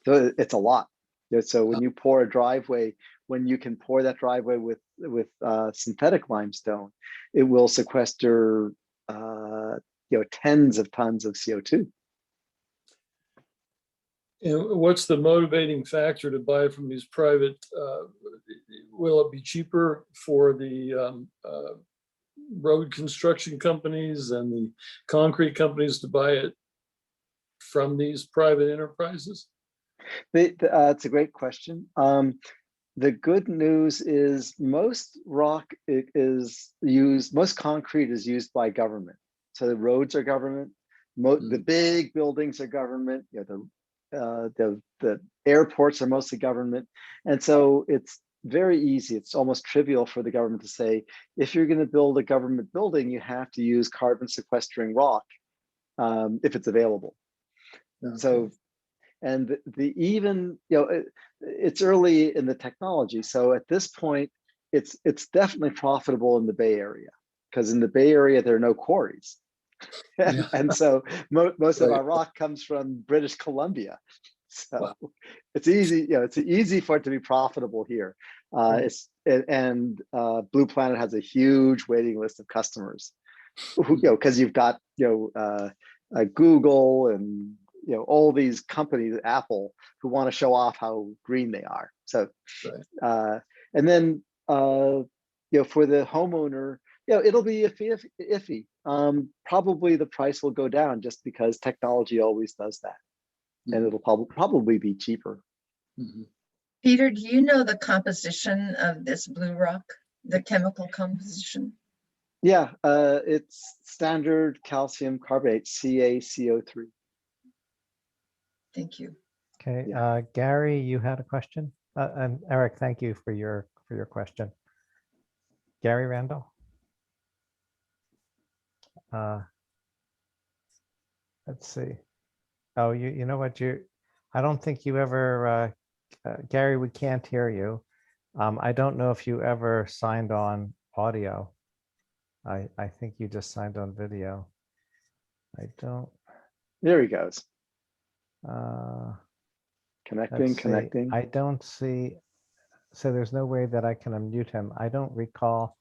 So it's a lot. So when you pour a driveway, when you can pour that driveway with synthetic limestone, it will sequester tens of tons of CO2. And what's the motivating factor to buy from these private? Will it be cheaper for the road construction companies and the concrete companies to buy it from these private enterprises? It's a great question. The good news is most concrete is used by government. So the roads are government. The big buildings are government. The airports are mostly government, and so it's very easy. It's almost trivial for the government to say, if you're going to build a government building, you have to use carbon sequestering rock if it's available. Okay. So, and it's early in the technology. So at this point, it's definitely profitable in the Bay Area, because in the Bay Area there are no quarries. And so most of our rock comes from British Columbia. So it's easy, it's easy for it to be profitable here. Blue Planet has a huge waiting list of customers, because you've got Google and all these companies, Apple, who want to show off how green they are. So, and then for the homeowner, it'll be iffy. Probably the price will go down just because technology always does that, and it'll probably be cheaper. Peter, do you know the composition of this blue rock, the chemical composition? Yeah, it's standard calcium carbonate, CaCO3. Thank you. Okay, Gary, you had a question? And Eric, thank you for your question. Gary Randall? Let's see. Oh, you know what, I don't think you ever, Gary, we can't hear you. I don't know if you ever signed on audio. I think you just signed on video. I don't. There he goes. Connecting. Connecting. I don't see, so there's no way that I can unmute him. I don't recall,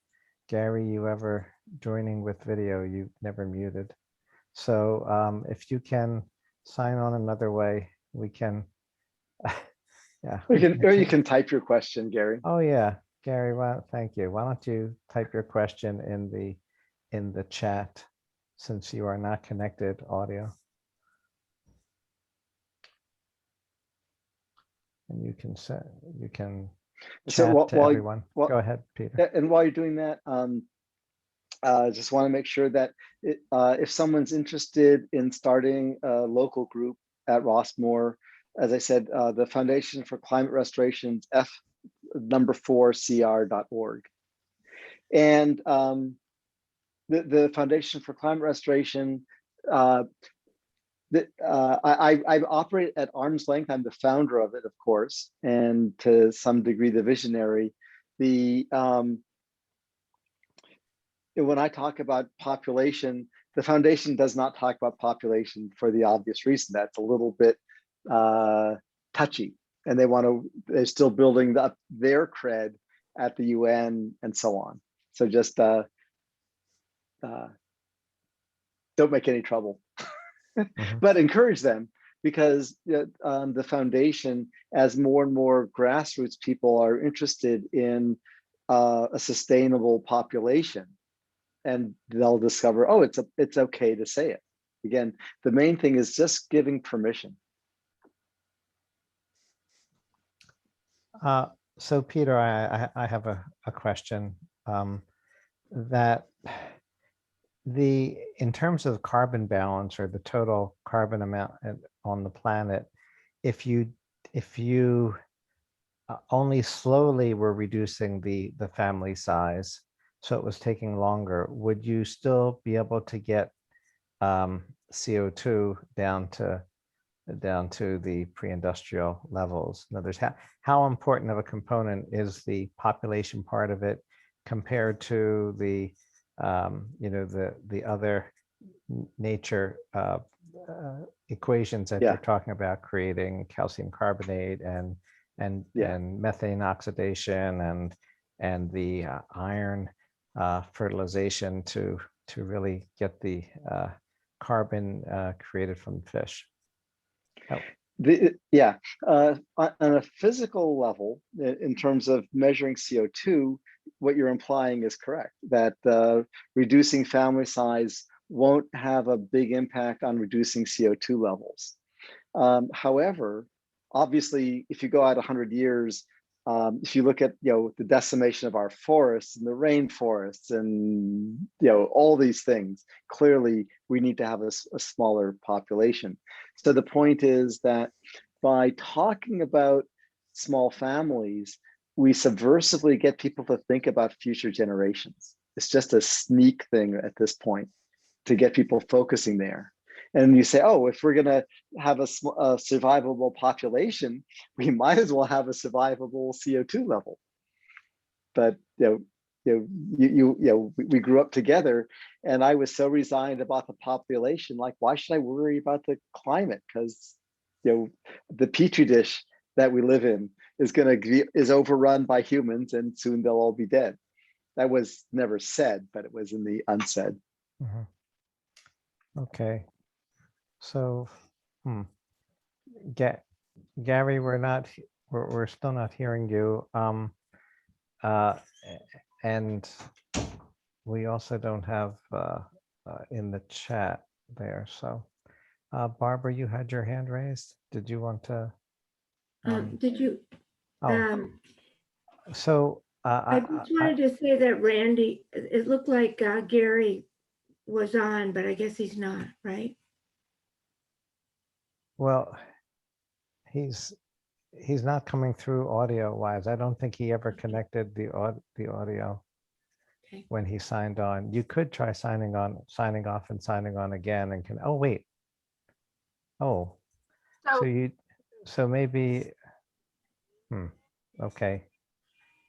Gary, you ever joining with video. You never muted. So if you can sign on another way, we can. Yeah. Or you can type your question, Gary. Oh yeah, Gary. Well, thank you. Why don't you type your question in the chat, since you are not connected audio. And you can chat to everyone. Go ahead, Peter. And while you're doing that, just want to make sure that if someone's interested in starting a local group at Rossmore, as I said, the Foundation for Climate Restoration's F4CR.org. And the Foundation for Climate Restoration, I operate at arm's length. I'm the founder of it, of course, and to some degree the visionary. When I talk about population, the foundation does not talk about population for the obvious reason. That's a little bit touchy, and they're still building up their cred at the UN and so on. So just don't make any trouble, but encourage them, because the foundation, as more and more grassroots people are interested in a sustainable population, and they'll discover, oh, it's okay to say it. Again, the main thing is just giving permission. So Peter, I have a question, that in terms of carbon balance, or the total carbon amount on the planet, if you only slowly were reducing the family size, so it was taking longer, would you still be able to get CO2 down to the pre-industrial levels? In other words, how important of a component is the population part of it compared to the the other nature equations that you're talking about, creating calcium carbonate and methane oxidation and the iron fertilization to really get the carbon created from fish? On a physical level, in terms of measuring CO2, what you're implying is correct, that reducing family size won't have a big impact on reducing CO2 levels. However, obviously, if you go out 100 years, if you look at the decimation of our forests and the rainforests and all these things, clearly we need to have a smaller population. So the point is that by talking about small families, we subversively get people to think about future generations. It's just a sneak thing at this point to get people focusing there. And you say, oh, if we're going to have a survivable population, we might as well have a survivable CO2 level. But we grew up together, and I was so resigned about the population. Like, why should I worry about the climate? Because the petri dish that we live in is overrun by humans, and soon they'll all be dead. That was never said, but it was in the unsaid. Okay. So, Gary, we're still not hearing you. And we also don't have in the chat there. So, Barbara, you had your hand raised. Did you want to? Did you? So I just wanted to say that Randy, it looked like Gary was on, but I guess he's not, right? Well, he's not coming through audio wise. I don't think he ever connected the audio when he signed on. You could try signing off and signing on again, and can, oh wait. Oh, so maybe, okay.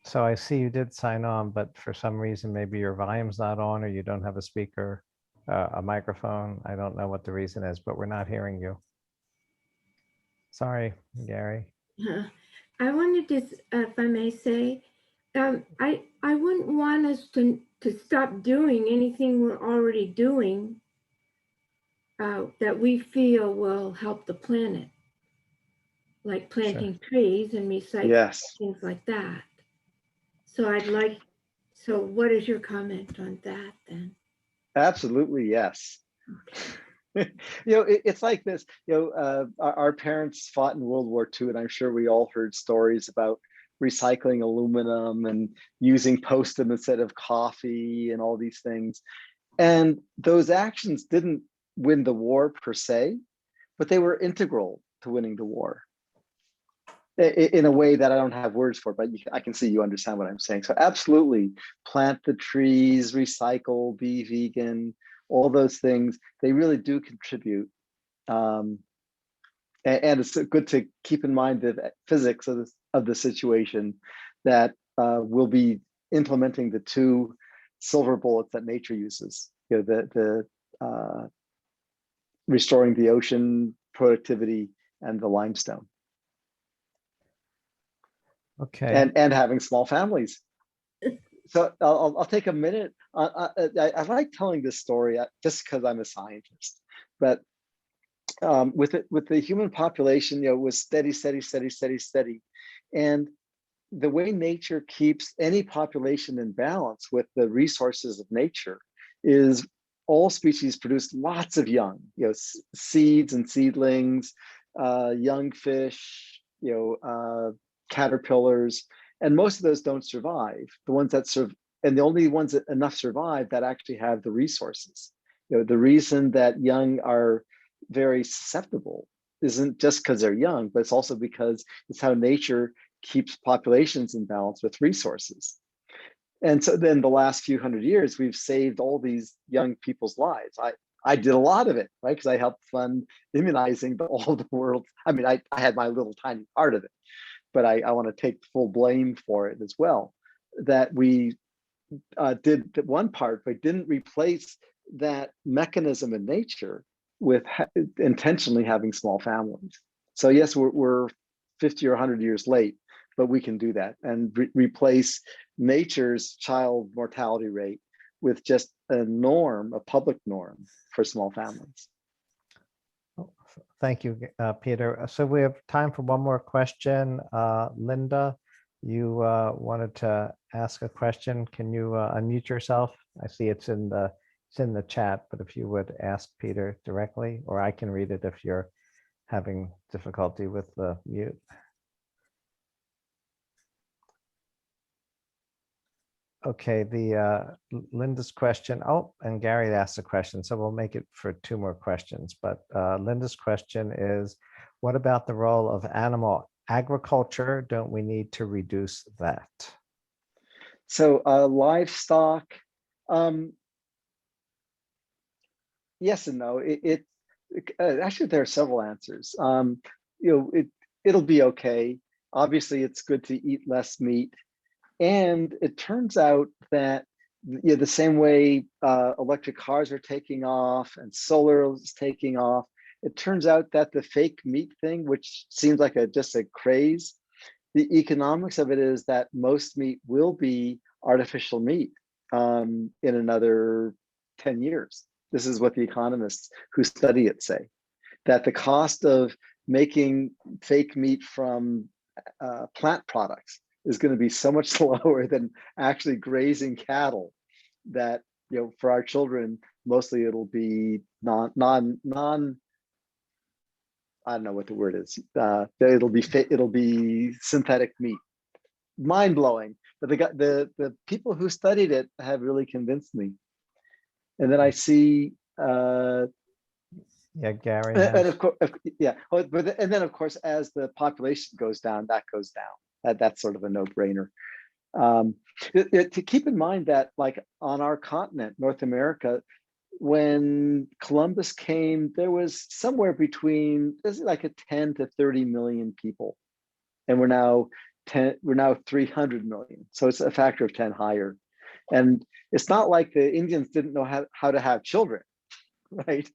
So I see you did sign on, but for some reason, maybe your volume's not on, or you don't have a speaker, a microphone. I don't know what the reason is, but we're not hearing you. Sorry, Gary. I wanted to, if I may say, I wouldn't want us to stop doing anything we're already doing that we feel will help the planet, like planting trees and recycling, things like that. So so what is your comment on that then? Absolutely, yes. It's like this, our parents fought in World War II, and I'm sure we all heard stories about recycling aluminum and using postum instead of coffee and all these things. And those actions didn't win the war per se, but they were integral to winning the war in a way that I don't have words for, but I can see you understand what I'm saying. So absolutely, plant the trees, recycle, be vegan, all those things, they really do contribute. And it's good to keep in mind the physics of the situation, that we'll be implementing the two silver bullets that nature uses. The restoring the ocean productivity and the limestone, Okay. and having small families. So I'll take a minute. I like telling this story just because I'm a scientist, but with the human population, it was steady, and the way nature keeps any population in balance with the resources of nature is all species produce lots of young, seeds and seedlings, young fish, caterpillars, and most of those don't survive. The ones that survive, and the only ones that enough survive that actually have the resources. The reason that young are very susceptible isn't just because they're young, but it's also because it's how nature keeps populations in balance with resources. And so then the last few hundred years, we've saved all these young people's lives. I did a lot of it, right? Because I helped fund immunizing all the world. I mean, I had my little tiny part of it, but I want to take full blame for it as well. That we did one part, but didn't replace that mechanism in nature with intentionally having small families. So yes, we're 50 or 100 years late, but we can do that and replace nature's child mortality rate with just a norm, a public norm for small families. Thank you, Peter. So we have time for one more question. Linda, you wanted to ask a question. Can you unmute yourself? I see it's in the chat, but if you would ask Peter directly, or I can read it if you're having difficulty with the mute. Okay, Linda's question. Oh, and Gary asked a question, so we'll make it for two more questions. But Linda's question is, what about the role of animal agriculture? Don't we need to reduce that? So livestock, yes and no. Actually, there are several answers. It'll be okay. Obviously, it's good to eat less meat. And it turns out that the same way electric cars are taking off and solar is taking off, it turns out that the fake meat thing, which seems like just a craze, the economics of it is that most meat will be artificial meat in another 10 years. This is what the economists who study it say, that the cost of making fake meat from plant products is going to be so much lower than actually grazing cattle, that for our children mostly it'll be non I don't know what the word is. It'll be synthetic meat. Mind blowing, but the people who studied it have really convinced me. And then I see. Yeah, Gary. And of course, yeah. And then of course, as the population goes down, that goes down. That's sort of a no-brainer. To keep in mind that, like on our continent, North America, when Columbus came, there was somewhere between like a 10 to 30 million people, and we're now 300 million. So it's a factor of 10 higher. And it's not like the Indians didn't know how to have children, right?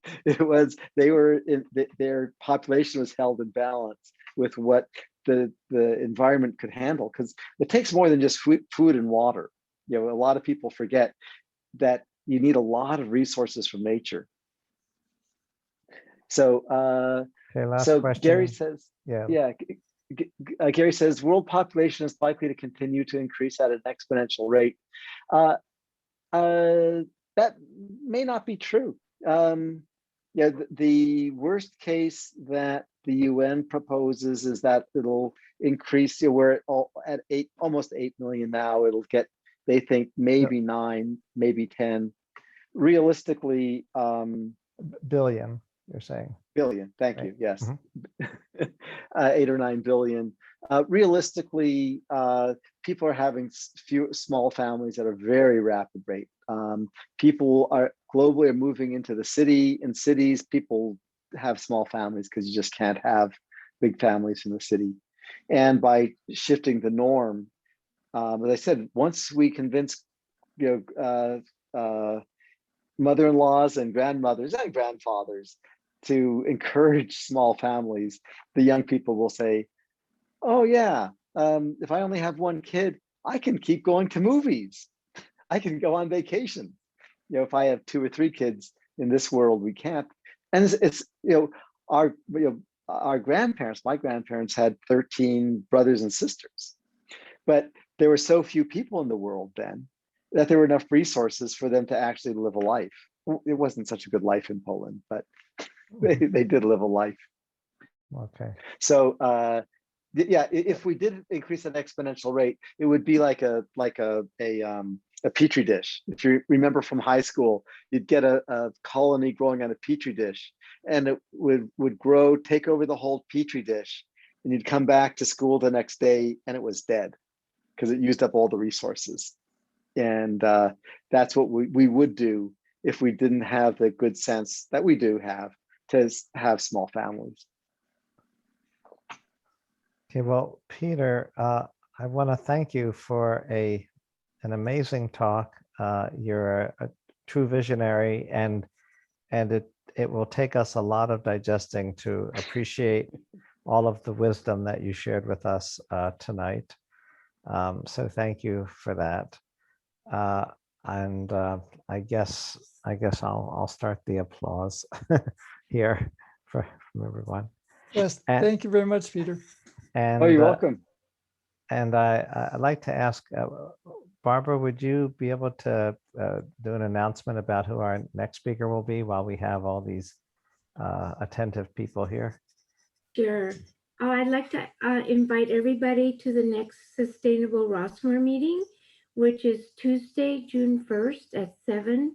Their population was held in balance with what the environment could handle, because it takes more than just food and water. A lot of people forget that you need a lot of resources from nature. So, okay, last so question. Gary says, yeah. Gary says, world population is likely to continue to increase at an exponential rate. That may not be true. The worst case that the UN proposes is that it'll increase. We're at almost 8 million now. It'll get, they think, maybe 9, maybe 10. Realistically, billion, you're saying. Billion, thank right? you, yes. Mm-hmm. 8 or 9 billion. Realistically, people are having small families at a very rapid rate. People are globally moving into the city. In cities, people have small families because you just can't have big families in the city. And by shifting the norm, as I said, once we convince mother-in-laws and grandmothers and grandfathers to encourage small families, the young people will say, oh yeah, if I only have one kid, I can keep going to movies. I can go on vacation. You know, if I have 2 or 3 kids in this world, we can't. And it's our grandparents, my grandparents had 13 brothers and sisters, but there were so few people in the world then that there were enough resources for them to actually live a life. It wasn't such a good life in Poland, but they did live a life. Okay. So yeah, if we did increase at an exponential rate, it would be like a petri dish. If you remember from high school, you'd get a colony growing on a petri dish, and it would grow, take over the whole petri dish, and you'd come back to school the next day, and it was dead because it used up all the resources. And that's what we would do if we didn't have the good sense that we do have to have small families. Okay, well, Peter, I want to thank you for an amazing talk. You're a true visionary, and it will take us a lot of digesting to appreciate all of the wisdom that you shared with us tonight. So thank you for that. And I guess I'll start the applause here from everyone. Yes, And- thank you very much, Peter. And Oh, you're welcome. And I'd like to ask, Barbara, would you be able to do an announcement about who our next speaker will be while we have all these attentive people here? Sure. I'd like to invite everybody to the next Sustainable Rossmore meeting, which is Tuesday, June 1st at 7,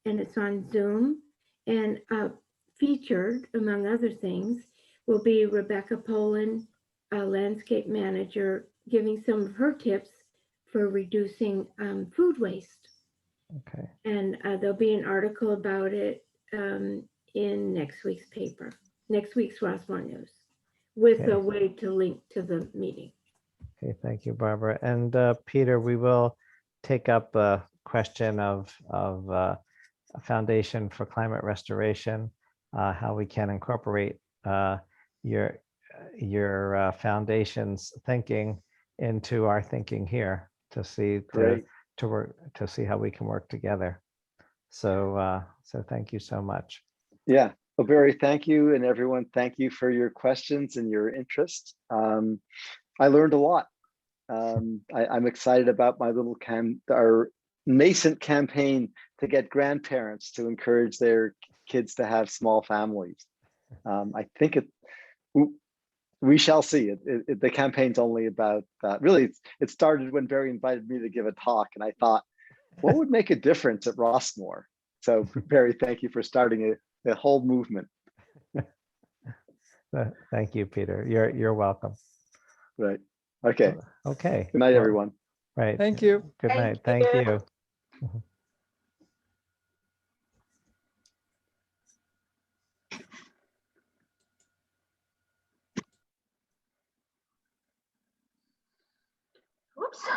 and it's on Zoom. And featured, among other things, will be Rebecca Poland, a landscape manager, giving some of her tips for reducing food waste. Okay. And there'll be an article about it in next week's paper, next week's Rossmore News, with Okay. a way to link to the meeting. Okay, thank you, Barbara. And Peter, we will take up a question of a Foundation for Climate Restoration, how we can incorporate your foundation's thinking into our thinking here to see to see how we can work together. So so thank you so much. Yeah, well, Barry, thank you, and everyone, thank you for your questions and your interest. I learned a lot. I'm excited about my little our nascent campaign to get grandparents to encourage their kids to have small families. I think we shall see. The campaign's only about, really, it started when Barry invited me to give a talk, and I thought, what would make a difference at Rossmore? So Barry, thank you for starting a whole movement. Thank you, Peter. You're welcome. Right. Okay. Okay. Good night, Well, everyone. Right. Thank you. Good night. Thank you. Whoops.